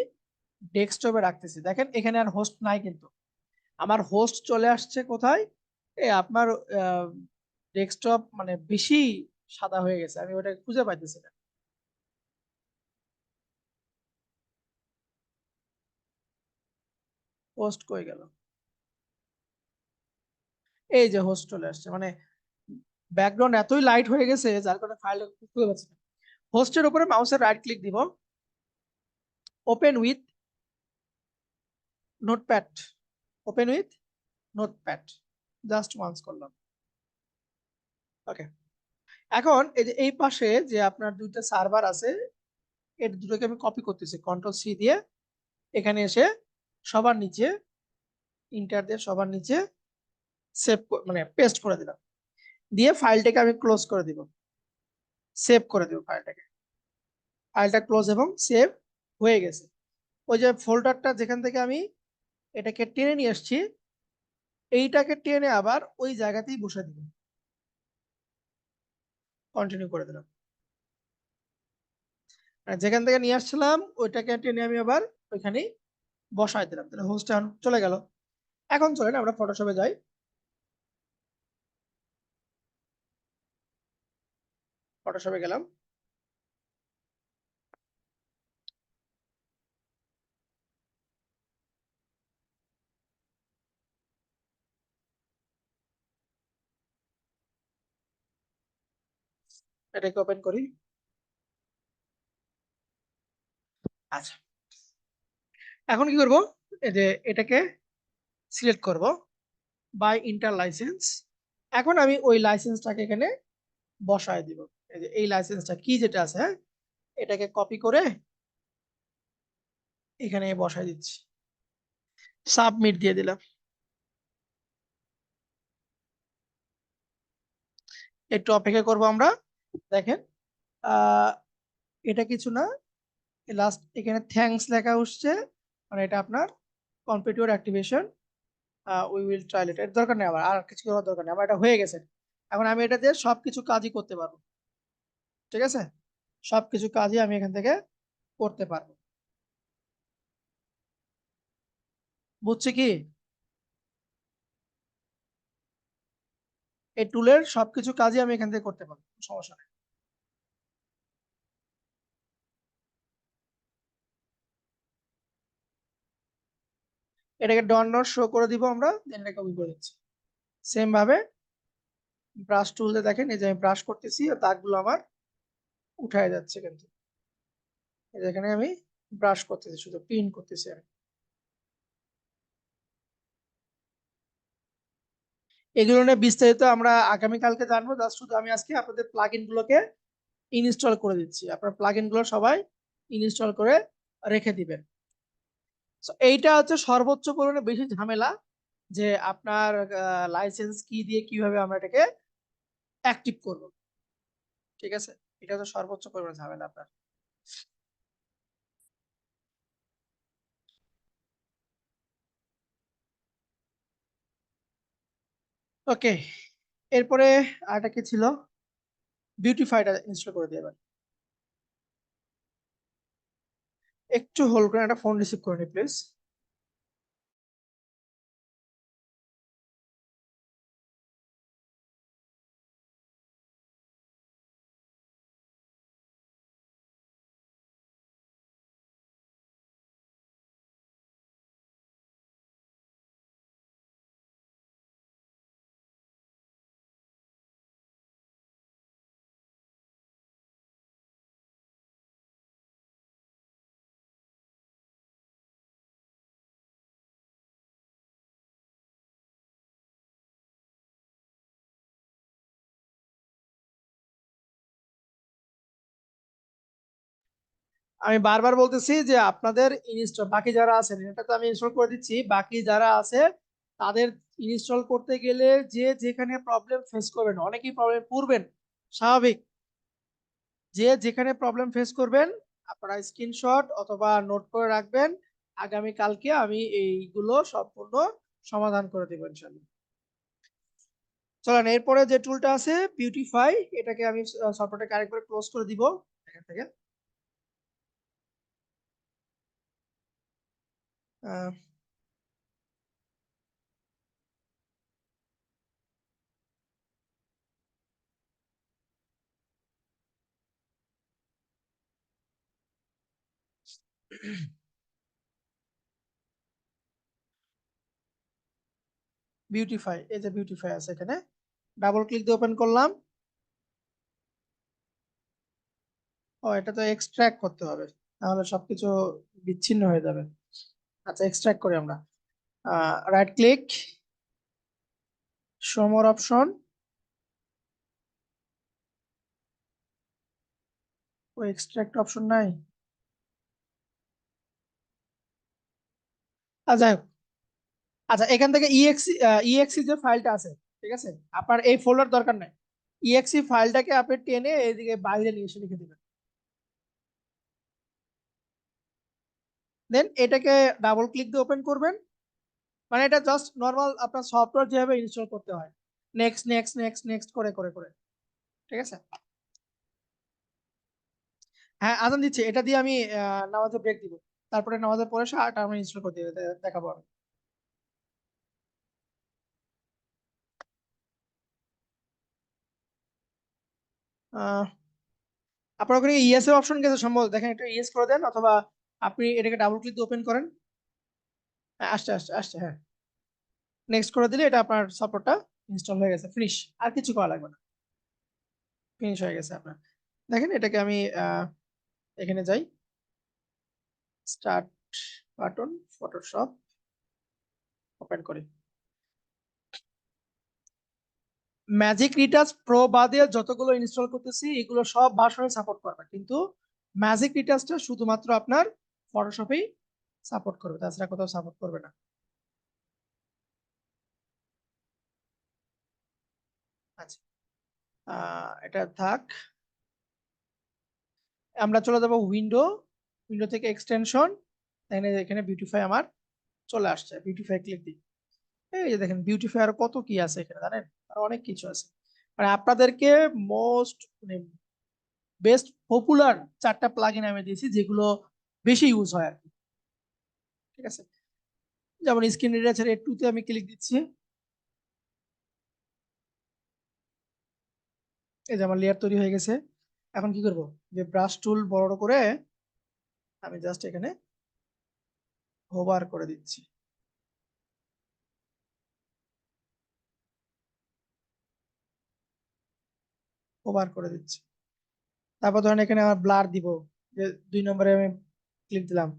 ডেস্কটপে রাখতেছি। দেখেন এখানে আর হোস্ট নাই, কিন্তু আমার হোস্ট চলে আসছে কোথায়? আপনার ডেস্কটপ মানে বেশি সাদা হয়ে গেছে, আমি ওটা খুঁজে পাইতেছি না। হোস্ট কই গেল? এই যে হোস্ট চলে আসছে, মানে ব্যাকগ্রাউন্ড এতই লাইট হয়ে গেছে যার কারণে ফাইলটা খুঁজে পাচ্ছি না। হোস্টের উপরে মাউসের রাইট ক্লিক দিব, open with notepad, open with notepad, just once করলাম। ওকে, এখন এই যে এই পাশে যে আপনার দুইটা সার্ভার আছে, এর দুটোকে আমি কপি করতেছি কন্ট্রোল সি দিয়ে, এখানে এসে সবার নিচে ইন্টার দিয়ে সবার নিচে সেভ মানে পেস্ট করে দিলাম, দিয়ে ফাইলটাকে আমি ক্লোজ করে দিব, সেভ করে দিব ফাইলটাকে। ফাইলটা ক্লোজ এবং সেভ হয়ে গেছে। ওই যে ফোল্ডারটা যেখান থেকে আমি এটাকে টেনে নিয়ে আসছি, এইটাকে টেনে আবার ওই জায়গাতেই বসে দিব, কন্টিনিউ করে দিলাম। মানে যেখান থেকে নিয়ে আসছিলাম ওইটাকে টেনে আমি আবার ওইখানেই বসাই দিলাম, তাহলে হোস্টে চলে গেল। এখন চলেন আমরা ফটোশপে যাই। ফটোশপে গেলাম, এটাকে ওপেন করি। আচ্ছা, এখন কি করব, এই যে এটাকে সিলেক্ট করব বাই ইন্টার লাইসেন্স। এখন আমি ওই লাইসেন্সটাকে এখানে বসায় দিব। এই যে এই লাইসেন্সটা কি যেটা আছে, হ্যাঁ, এটাকে কপি করে এখানে বসায় দিচ্ছি, সাবমিট দিয়ে দিলাম। একটু অপেক্ষা করব আমরা। দেখেন এটা কিছু না, লাস্ট এখানে থ্যাঙ্কস লেখা উঠছে, মানে এটা আপনার complete your activation, we will try it. এর দরকার নেই, আমার আর কিছু করার দরকার নেই, আমার এটা হয়ে গেছে। এখন আমি এটা দিয়ে সবকিছু কাজই করতে পারবো। ঠিক আছে, সবকিছু কাজই আমি এখান থেকে করতে পারবো। বুঝছি কি, এই টুলের সবকিছু কাজই আমি এখান থেকে করতে পারবো, সমস্যা নেই। এটাকে ডন ডট শো করে দিব আমরা, দেন এটাকে কপি করে দিচ্ছি। সেম ভাবে ব্রাশ টুল দিয়ে দেখেন, এই যে আমি ব্রাশ করতেছি আর দাগগুলো আমার উঠায় যাচ্ছে, কিন্তু এখানে আমি ব্রাশ করতেছি, শুধু পিন করতেছি আমি। এগুলো নিয়ে বিস্তারিত আমরা আগামীকালকে জানবো, জাস্ট শুধু আমি আজকে আপনাদের প্লাগইন গুলোকে ইনস্টল করে দিচ্ছি। আপনার প্লাগইন গুলো সবাই ইনস্টল করে রেখে দিবেন। So, এইটা হচ্ছে সর্বোচ্চ পরিমাণে বেশি ঝামেলা, যে আপনার লাইসেন্স কি দিয়ে কিভাবে আমরা এটাকে অ্যাক্টিভ করব। ঠিক আছে, এটা হচ্ছে সর্বোচ্চ পরিমাণে ঝামেলা আপনার। ওকে, এরপরে আরেকটা কি ছিল, বিউটিফাইটা ইনস্টল করে দিয়ে এবার। একটু হোল্ড করে একটা ফোন রিসিভ করে নি প্লিজ। আমি বারবার বলতেছি যে আপনাদের ইনস্টল, বাকি যারা আছেন, এটা তো আমি ইনস্টল করে দিচ্ছি, বাকি যারা আছে তাদের ইনস্টল করতে গেলে যে যেখানে প্রবলেম ফেস করবেন, অনেকেই প্রবলেম পড়বেন, স্বাভাবিক, যে যেখানে প্রবলেম ফেস করবেন আপনারা স্ক্রিনশট অথবা নোট করে রাখবেন। আগামী কালকে আমি এইগুলো সম্পূর্ণ সমাধান করে দেবো ইনশাল্লাহ। চলেন এরপরে যে টুলটা আছে বিউটিফাই, এটাকে আমি সফটওয়্যারটাকে আরেকবার ক্লোজ করে দিব এখান থেকে। বিউটিফাই, এই যে বিউটিফাই আছে এখানে, ডাবল ক্লিক দিয়ে ওপেন করলাম। ও, এটা তো এক্সট্রাক্ট করতে হবে, তাহলে সবকিছু বিচ্ছিন্ন হয়ে যাবে। আচ্ছা, এক্সট্রাক্ট করি আমরা। Right click, show more option, ও এক্সট্রাক্ট অপশন নাই। যাই হোক, আচ্ছা এখান থেকে ইএক্সি যে ফাইলটা আছে, ঠিক আছে, আপনার এই ফোল্ডার দরকার নাই। ইএক্সি ফাইলটাকে আপনি টেনে এইদিকে বাইরে নিয়ে এসে লিখে দিবেন। দেন এটাকে ডাবল ক্লিক দিয়ে ওপেন করবেন। মানে এটা জাস্ট নর্মাল আপনার সফটওয়্যার যেভাবে ইনস্টল করতে হয়, নেক্সট নেক্সট নেক্সট নেক্সট করে করে করে, ঠিক আছে। হ্যাঁ, আজান দিচ্ছে, এটা দিয়ে আমি নামাজে ব্রেক দিব, তারপরে নামাজের পরে এটা আমি ইনস্টল করে দিয়ে দেখাবো আমি। আহ, আপনার ওখানে ইএস এর অপশন গেছে সম্ভবত, দেখেন এটা ইএস করে দেন, অথবা আপনি এটাকে ডাবল ক্লিক দিয়ে ওপেন করেন। হ্যাঁ, আসছে আসছে আসছে, হ্যাঁ, নেক্সট করে দিলে এটা আপনার সফটওয়্যারটা ইনস্টল হয়ে গেছে, ফিনিশ, আর কিছু করা লাগবে না, ফিনিশ হয়ে গেছে আপনার। দেখেন এটাকে আমি এখানে যাই, স্টার্ট বাটন, ফটোশপ, ওপেন করি। ম্যাজিক রিটাচ প্রো বাদে যতগুলো ইনস্টল করতেছি এগুলো সব ভার্সনে সাপোর্ট করবে, কিন্তু ম্যাজিক রিটাচটা শুধুমাত্র আপনার ফটোশপেই সাপোর্ট করবে, তাছাড়া কোথাও সাপোর্ট করবে না। আচ্ছা, এটা থাক। আমরা চলে যাবো উইন্ডো, উইন্ডো থেকে এক্সটেনশন, এখানে এখানে বিউটিফাই আমার চলে আসছে, বিউটিফাই ক্লিক দিই। এই যে দেখেন বিউটিফাই আর কত কি আছে এখানে জানেন, আর অনেক কিছু আছে। মানে আপনাদেরকে মোস্ট, মানে বেস্ট পপুলার 4টা প্লাগইন আমি দিয়েছি যেগুলো বেশি ইউজ হয় আর কি, ঠিক আছে। যেমন স্ক্রিন রিডার A2 তে আমি ক্লিক দিচ্ছি, এই যে আমার লেয়ার তৈরি হয়ে গেছে। এখন কি করব, যে ব্রাশ টুল বড় করে আমি জাস্ট এখানে হোভার করে দিচ্ছি, হোভার করে দিচ্ছি। তারপর ধরেন এখানে আমার ব্লার দিব, যে 2 নম্বরে আমি ক্লিক দিলাম,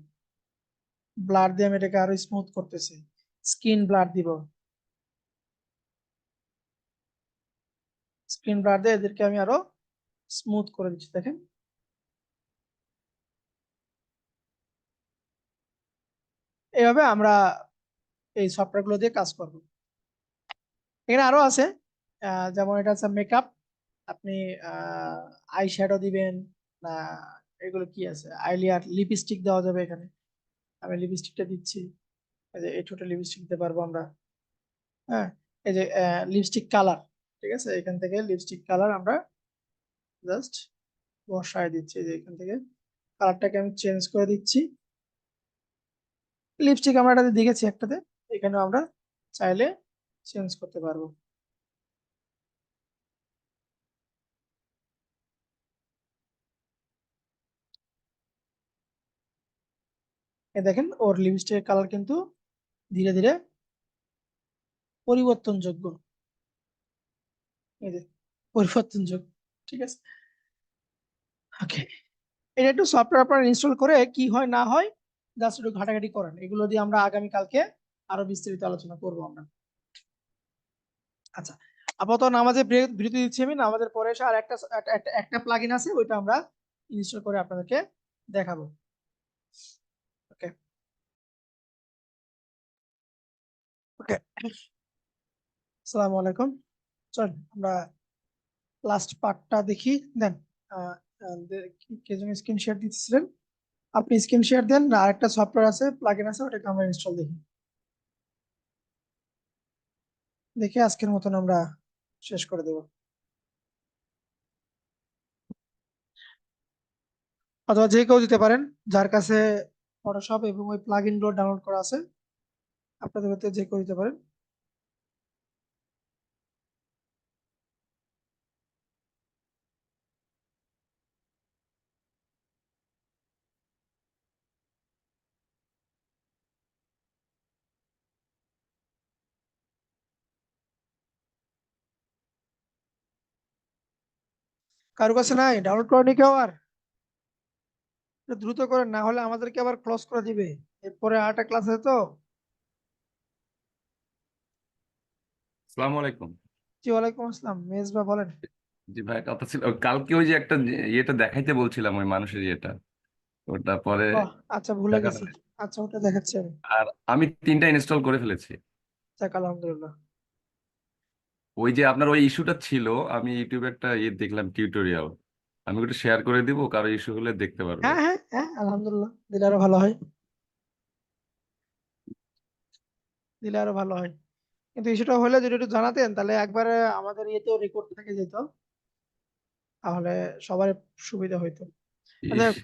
ব্লার দিয়ে আমি এটাকে আরো স্মুথ করতেছি, স্ক্রিন ব্লার দিব, স্ক্রিন ব্লার দিয়ে এদেরকে আমি আরো স্মুথ করে দিচ্ছি, দেখেন। এইভাবে আমরা এই সফটওয়্যার গুলো দিয়ে কাজ করব। এখানে আরো আছে, যেমন এটা আছে মেকআপ, আপনি আই শ্যাডো দিবেন না, এগুলো কি আছে, আইলিয়ার লিপস্টিক দেওয়া যাবে এখানে। আমি লিপস্টিকটা দিচ্ছি, এই যে এই ঠোঁটে লিপস্টিক দিতে পারবো আমরা। হ্যাঁ, এই যে লিপস্টিক কালার, ঠিক আছে, এখান থেকে লিপস্টিক কালার আমরা জাস্ট বসায় দিচ্ছি, যে এখান থেকে কালারটাকে আমি চেঞ্জ করে দিচ্ছি। লিপস্টিক আমরা এটাতে দেখেছি একটাতে, এখানে আমরা চাইলে চেঞ্জ করতে পারবো। দেখেন ওর লিপস্টিকের কালার কিন্তু ধীরে ধীরে পরিবর্তনযোগ্য, এই যে পরিবর্তনযোগ্য, ঠিক আছে। ওকে, এটা একটু সফটওয়্যার আপনারা ইনস্টল করে কি হয় না হয় জাস্ট একটু ঘাটাঘাটি করেন, এগুলো দিয়ে আমরা আগামী কালকে আরো বিস্তারিত আলোচনা করব আমরা। আচ্ছা, আপাতত নামাজে বিরতি দিচ্ছি আমি, নামাজের পরে এসে আর একটা প্লাগইন আছে, ওইটা আমরা ইনস্টল করে আপনাদেরকে দেখাবো। ওকে ওকে, আসসালামু আলাইকুম। চল আমরা লাস্ট পার্টটা দেখি। দেন কে যেন স্ক্রিন শেয়ার দিচ্ছিলেন, আপনি স্ক্রিন শেয়ার দেন, আর একটা সফটওয়্যার আছে প্লাগইন আছে, ওটাকে আমরা ইনস্টল দেখি। দেখে আজকের মতন আমরা শেষ করে দেব, অথবা যে কেউ দিতে পারেন যার কাছে ফটোশপ এবং ওই প্লাগইন গুলো ডাউনলোড করা আছে, আপনাদের মধ্যে যে কেউ দিতে পারেন। কারো কাছে নাই ডাউনলোড করেনি কেউ? আর একটু দ্রুত করেন, না হলে আমাদেরকে আবার ক্লোজ করে দিবে, এরপরে আরেকটা ক্লাস আছে তো। আসসালামু আলাইকুম। জি ওয়ালাইকুম আসসালাম, মেজবা বলেন। জি ভাই, কথা ছিল কালকে ওই যে একটা ইয়েটা দেখাইতে বলছিলাম, ওই মানুষের ইয়েটা, ওটা পরে ও আচ্ছা, ভুলে দেখানো গেছি। হয়। আচ্ছা, ওটা দেখাচ্ছি আমি। আর আমি 3টা ইনস্টল করে ফেলেছি। যাক আলহামদুলিল্লাহ। ওই যে আপনার ওই ইস্যুটা ছিল, আমি ইউটিউবে একটা ইয়ে দেখলাম টিউটোরিয়াল, আমি ওটা শেয়ার করে দিব, কারো ইস্যু হলে দেখতে পারবে। হ্যাঁ হ্যাঁ হ্যাঁ, আলহামদুলিল্লাহ, দিলে আরো ভালো হয়, দিলে আরো ভালো হয়। কিন্তু ইস্যুটা হলে যদি একটু জানাতেন, তাহলে একবারে আমাদের ইয়েতেও রেকর্ড থেকে যেত, তাহলে সবার সুবিধা হইতো। আচ্ছা। ইস,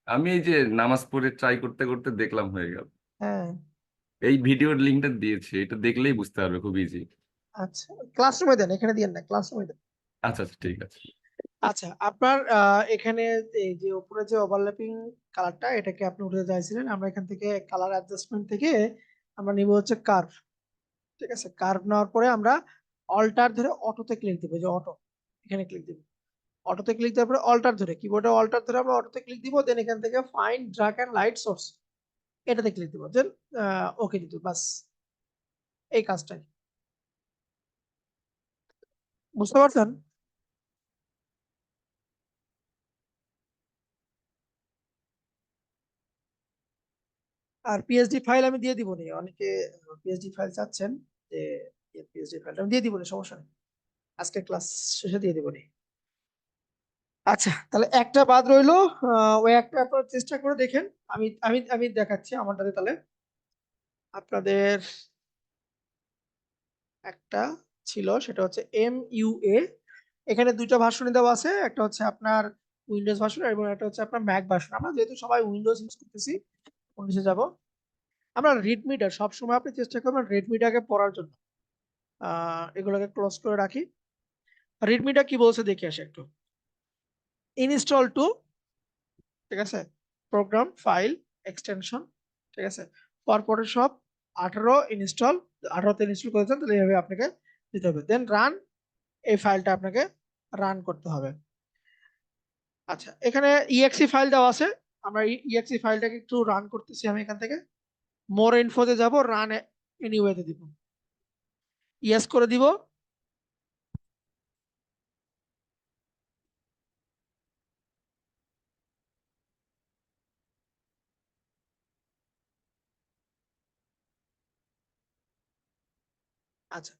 আমি এই যে নামাজ পড়ে ট্রাই করতে করতে দেখলাম হয়ে গেল। হ্যাঁ, এই ভিডিওর লিঙ্কটা দিয়েছি, এটা দেখলেই বুঝতে পারবে, খুব ইজি। আচ্ছা, ক্লাসরুমে দেন, এখানে দিয়েন না, ক্লাসরুমে দেন। আচ্ছা আচ্ছা, ঠিক আছে। আচ্ছা, আপনার এখানে এই যে উপরে যে ওভারল্যাপিং কালারটা, এটাকে আপনি উঠে চাইছিলেন, আমরা এখান থেকে কালার অ্যাডজাস্টমেন্ট থেকে আমরা নিব হচ্ছে কার্ভ। ঠিক আছে, কার্ভ নেওয়ার পরে আমরা অল্টার ধরে অটোতে ক্লিক দিব, যে অটো, এখানে ক্লিক দিব। অটোতে ক্লিক দেওয়ার পরে অল্টার ধরে, কিবোর্ডে অল্টার ধরে আমরা অটোতে ক্লিক দিব, দেন এখান থেকে find drag and light source, এটাতে ক্লিক দিব, দেন ওকে দিতে, বাস এই কাজটাই। বুঝতে পারছেন? আর পিএইচডি ফাইল আমি দিয়ে দিব নি, অনেকে পিএইচডি ফাইল চাচ্ছেন, যে পিএইচডি ফাইলটা আমি দিয়ে দিব নি, সমস্যা নেই, আজকে ক্লাস শেষে দিয়ে দিব নি। আচ্ছা, তাহলে একটা বাদ রইলো, ওই একটা আপনারা চেষ্টা করে দেখেন। আমি আমি আমি দেখাচ্ছি আমারটাতে, তাহলে আপনাদের একটা ছিল, সেটা হচ্ছে MUA, এখানে দুইটা ভার্সনে দেওয়া আছে, একটা হচ্ছে আপনার উইন্ডোজ ভার্সন এবং একটা হচ্ছে আপনার ম্যাক ভার্সন। আমরা যেহেতু সবাই উইন্ডোজ ইউজ করতেছি, উইন্ডোজে যাব। আমরা রেডমিটা সবসময় আপনি চেষ্টা করবেন রেডমিটাকে পড়ার জন্য, এগুলোকে ক্লোজ করে রাখি। রেডমিটা কি বলছে দেখে আসি একটু। ইনস্টল টু, ঠিক আছে, প্রোগ্রাম ফাইল এক্সটেনশন, ঠিক আছে, ফর ফটোশপ 18 ইনস্টল, 18তে ইনস্টল করেছেন, তাহলে এইভাবে আপনাকে দিতে হবে, দেন রান, এই ফাইলটা আপনাকে রান করতে হবে। আচ্ছা, এখানে ইএক্সি ফাইল দেওয়া আছে, আমরা ইএক্সি ফাইলটাকে একটু রান করতেছি, আমি এখান থেকে মোর ইনফোতে যাব, রান এনিওয়েতে দিব, ইয়েস করে দিব। আচ্ছা,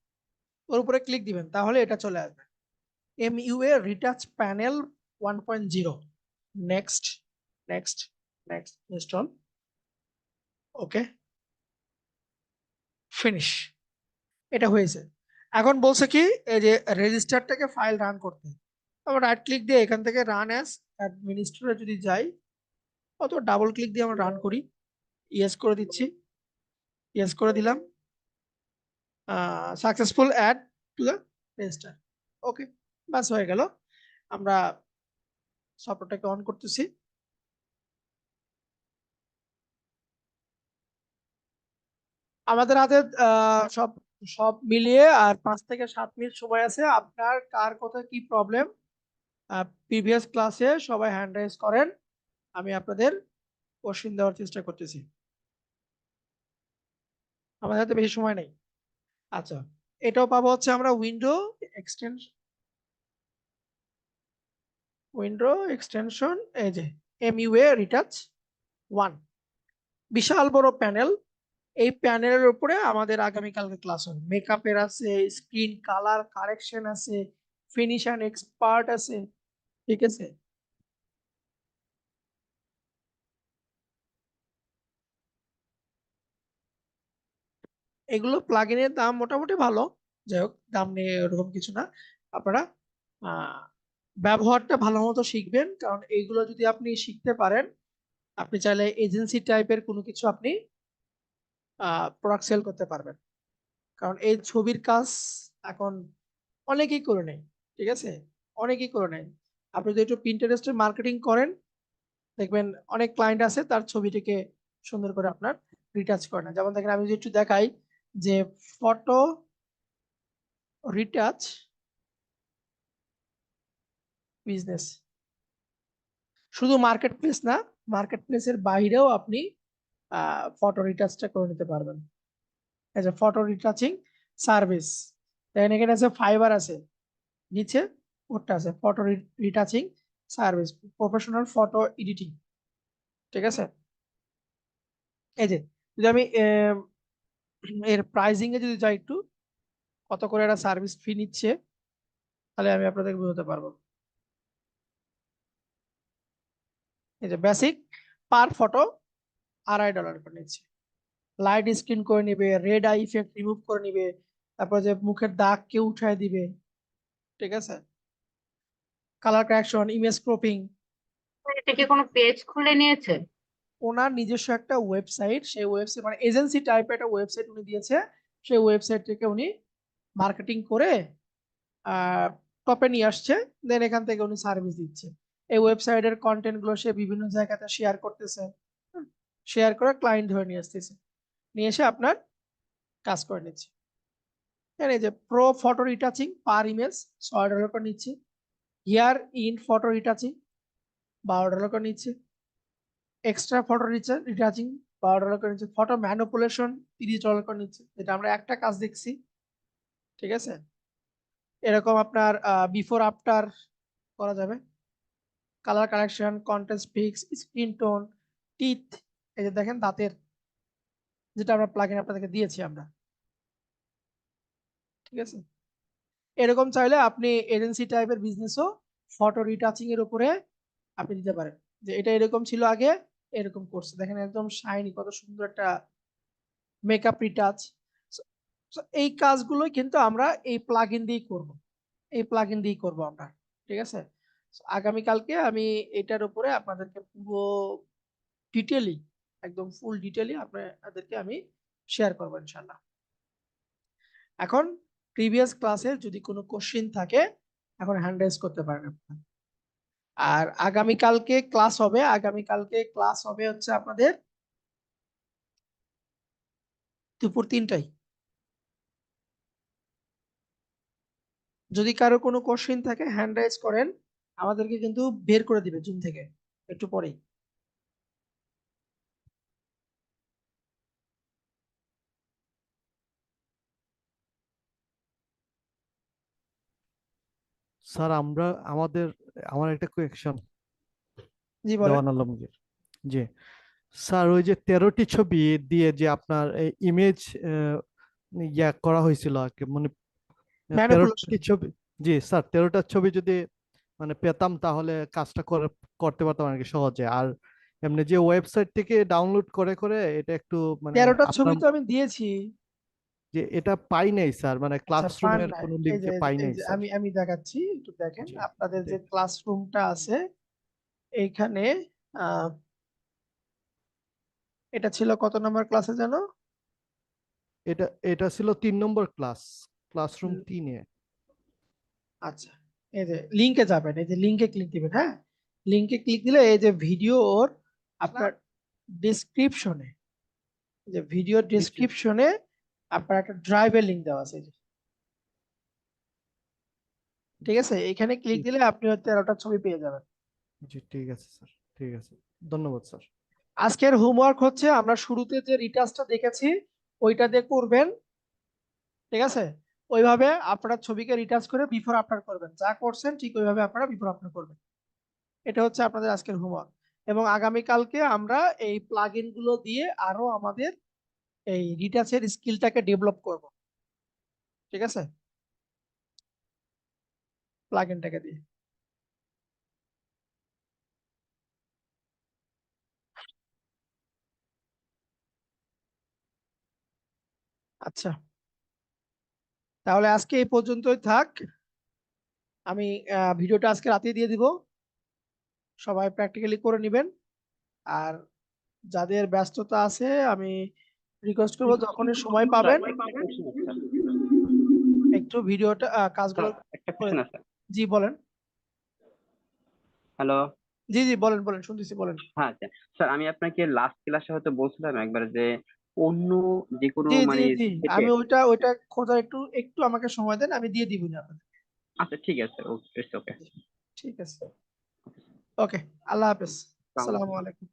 ওর উপরে ক্লিক দিবেন তাহলে এটা চলে আসবে। MUA retouch panel 1.0, next next next, install, okay, finish. এটা হয়েছে। এখন বলছে কি এই যে রেজিস্টারটাকে ফাইল রান করতে, আমরা রাইট ক্লিক দিয়ে এখান থেকে রান অ্যাজ অ্যাডমিনিস্ট্রেটর যদি যাই, অথবা ডাবল ক্লিক দিয়ে আমরা রান করি, ইয়েস করে দিচ্ছি, ইয়েস করে দিলাম, successful add to the register, okay, বাস হয়ে গেল। আমরা সফটওয়্যারটাকে অন করতেছি। আমাদের হাতে সব সব মিলিয়ে আর 5 থেকে 7 মিনিট সময় আছে। আপনার কার কোথায় কি প্রবলেম প্রিভিয়াস ক্লাসে সবাই হ্যান্ড রাইজ করেন, আমি আপনাদের কোশ্চেন দেওয়ার চেষ্টা করতেছি। আমাদের হাতে বেশি সময় নেই। আচ্ছা, এটাও পাবো হচ্ছে আমরা উইন্ডো এক্সটেনশন, এই যে MUA রিটাচ 1, বিশাল বড় প্যানেল। এই প্যানেলের উপরে আমাদের আগামীকালকে ক্লাস হবে। মেকআপের আছে, স্ক্রিন কালার কারেকশন আছে, ফিনিশ অ্যান্ড এক্সপার্ট আছে, ঠিক আছে। এগুলো প্লাগইনের দাম মোটামুটি ভালো, যাই হোক দাম নিয়ে ওরকম কিছু না। আপনারা ব্যবহারটা ভালো মতো শিখবেন, কারণ এইগুলো যদি আপনি শিখতে পারেন, আপনি চাইলে এজেন্সি টাইপের কোনো কিছু আপনি প্রোডাক্ট সেল করতে পারবেন। কারণ এই ছবির কাজ এখন অনেকেই করে নেয়, ঠিক আছে, অনেকেই করে নেয়। আপনি যদি একটু পিন্টারেস্টে মার্কেটিং করেন, দেখবেন অনেক ক্লায়েন্ট আছে তার ছবিটিকে সুন্দর করে আপনার রিটাচ করে না। যেমন দেখেন আমি যদি একটু দেখাই যে ফটো রিটাচ বিজনেস, শুধু মার্কেট প্লেস না, মার্কেট প্লেসের বাইরেও আপনি ফটো রিটাচটা করে নিতে পারবেন। এই যে ফটো রিটাচিং সার্ভিস, দেখেন এখানে আছে ফাইবার আছে, নিচে ওটা আছে photo retouching service, professional photo editing, ঠিক আছে। এই যে যদি আমি এর প্রাইসিং এ যদি যাই একটু, কত করে একটা সার্ভিস ফি নিচ্ছে, তাহলে আমি আপনাদেরকে বোঝাতে পারবো। এই যে বেসিক পার ফটো $2.5 করে নিচ্ছে, লাইট স্ক্রিন করে নিবে, রেড আই ইফেক্ট রিমুভ করে নিবে, তারপর যে মুখের দাগ কেউ উঠায় দিবে, ঠিক আছে, কালার কারেকশন, ইমেজ ক্রপিং। এটা কি কোনো পেজ খুলে নিয়েছে? ওনার নিজস্ব একটা ওয়েবসাইট, সেই ওয়েবসাইট মানে এজেন্সি টাইপের একটা ওয়েবসাইট উনি দিয়েছে, সেই ওয়েবসাইট থেকে উনি মার্কেটিং করে টপে নিয়ে আসছে, দেন এখান থেকে উনি সার্ভিস দিচ্ছে। এই ওয়েবসাইটের কন্টেন্ট গুলো সে বিভিন্ন জায়গাতে শেয়ার করতেছে, শেয়ার করে ক্লায়েন্ট ধরে নিয়ে আসতেছে, নিয়ে এসে আপনার কাজ করে নিচ্ছে। এই যে প্রো ফটো রিটাচিং পার ইমেজ $6 করে নিচ্ছে, হিয়ার ইন ফটো রিটাচিং $12 করে নিচ্ছে, এক্সট্রা ফটো রিটাচিং $12 করে নিচ্ছে, ফটো ম্যানিপুলেশন $30 করে নিচ্ছে, যেটা আমরা একটা কাজ দেখছি, ঠিক আছে। এরকম আপনার বিফোর আফটার করা যাবে, colour correction, contrast fix, screen tone, teeth, এই যে দেখেন দাঁতের, যেটা আমরা প্লাগইন আপনাদেরকে দিয়েছি আমরা, ঠিক আছে। এরকম চাইলে আপনি এজেন্সি টাইপের বিজনেসও ফটো রিটাচিং এর উপরে আপনি দিতে পারেন, যে এটা এরকম ছিল আগে, এরকম করছে, দেখেন একদম শাইনি, কত সুন্দর একটা মেকআপ রিটাচ। এই কাজগুলো কিন্তু আমরা এই প্লাগইন দিয়েই করব, এই প্লাগইন দিয়েই করব আমরা, ঠিক আছে। আগামীকালকে আমি এটার উপরে আপনাদেরকে পুরো ডিটেইলি, একদম ফুল ডিটেইলি আপনাদেরকে আমি শেয়ার করবো ইনশাল্লাহ। এখন প্রিভিয়াস ক্লাসে যদি কোনো কোশ্চেন থাকে, এখন হ্যান্ড রাইজ করতে পারেন আপনারা। আর আগামীকালকে ক্লাস হবে হচ্ছে আপনাদের দুপুর 3টায়। যদি কারো কোনো কোশ্চেন থাকে হ্যান্ড রাইজ করেন, আমাদেরকে কিন্তু বের করে দিবে জুম থেকে একটু পরেই। স্যার আমার একটা কোয়েকশন জি বলেন। দেওয়ান আলমগীর। জি স্যার, ওই যে 13টি ছবি দিয়ে যে আপনার ইমেজ ইয়া করা হয়েছিল আর কি, মানে 13টা ম্যানিপুলেশন। ছবি। জি স্যার, 13টা ছবি যদি মানে পেতাম তাহলে কাজটা করতে পারতাম আর কি সহজে। আর এমনি যে ওয়েবসাইট থেকে ডাউনলোড করে করে এটা একটু মানে 13টা ছবি আপনার তো আমি দিয়েছি। যে এটা পাই নাই স্যার, মানে আচ্ছা, পান ক্লাসরুমের নাই। কোনো এই যে লিঙ্কে পাই এই নাই যে স্যার। আমি দেখাচ্ছি, একটু দেখেন জি আপনাদের যে দেখ- ক্লাসরুমটা আছে এইখানে। আহ এটা ছিল কত নম্বর ক্লাসে জানো? এটা এটা ছিল 3 নম্বর ক্লাস, ক্লাসরুম হুম, 3-এ। আচ্ছা, এই যে লিংকে যাবেন, এই যে লিংকে ক্লিক দিবেন। হ্যাঁ, লিংকে ক্লিক দিলে এই যে ভিডিওর আপনার ডিসক্রিপশনে, যে ভিডিও ডিসক্রিপশনে আপনার একটা ড্রাইভের লিংক দেওয়া আছে, এই যে, ঠিক আছে? এখানে ক্লিক দিলে আপনি হয়তো 13টা ছবি পেয়ে যাবেন। জি ঠিক আছে স্যার, ঠিক আছে, ধন্যবাদ স্যার। আজকের হোমওয়ার্ক হচ্ছে আমরা শুরুতে যে রিটাচটা দেখেছি ওইটা দিয়ে করবেন, ঠিক আছে? ওইভাবে আপনারা ছবিকে রিটাচ করে বিফোর আফটার করবেন, যা করছেন ঠিক ওইভাবে আপনারা বিফোর আফটার করবেন। এটা হচ্ছে আপনাদের আজকের হোমওয়ার্ক। এবং আগামীকালকে আমরা এই প্লাগইন গুলো দিয়ে আরো আমাদের এই রিটাচের স্কিলটাকে ডেভেলপ করব, ঠিক আছে? প্লাগইনটাকে দিয়ে। আচ্ছা, তাহলে আজকে এই পর্যন্তই থাক। আমি ভিডিওটা আজকে রাতে দিয়ে দিব, সবাই প্র্যাকটিক্যালি করে নেবেন। আর যাদের ব্যস্ততা আছে আমি রিকোয়েস্ট করবো যখনই সময় পাবেন একটু ভিডিওটা কাজগুলো একটা করে। কোশ্চেন আছে। জি বলেন। হ্যালো। জি জি, বলেন বলেন, শুনতেছি, বলেন। হ্যাঁ আচ্ছা স্যার, আমি আপনাকে লাস্ট ক্লাসে হয়তো বলছিলাম একবার যে অন্য যে কোনো জি জি মানে জি, সেটে। আমি ওইটা খোঁজার একটু একটু আমাকে সময় দেন, আমি দিয়ে দিব না আপনাদের। আচ্ছা ঠিক আছে, ওকে ওকে। ঠিক আছে, ওকে, আল্লাহ হাফেজ, আসসালামু আলাইকুম।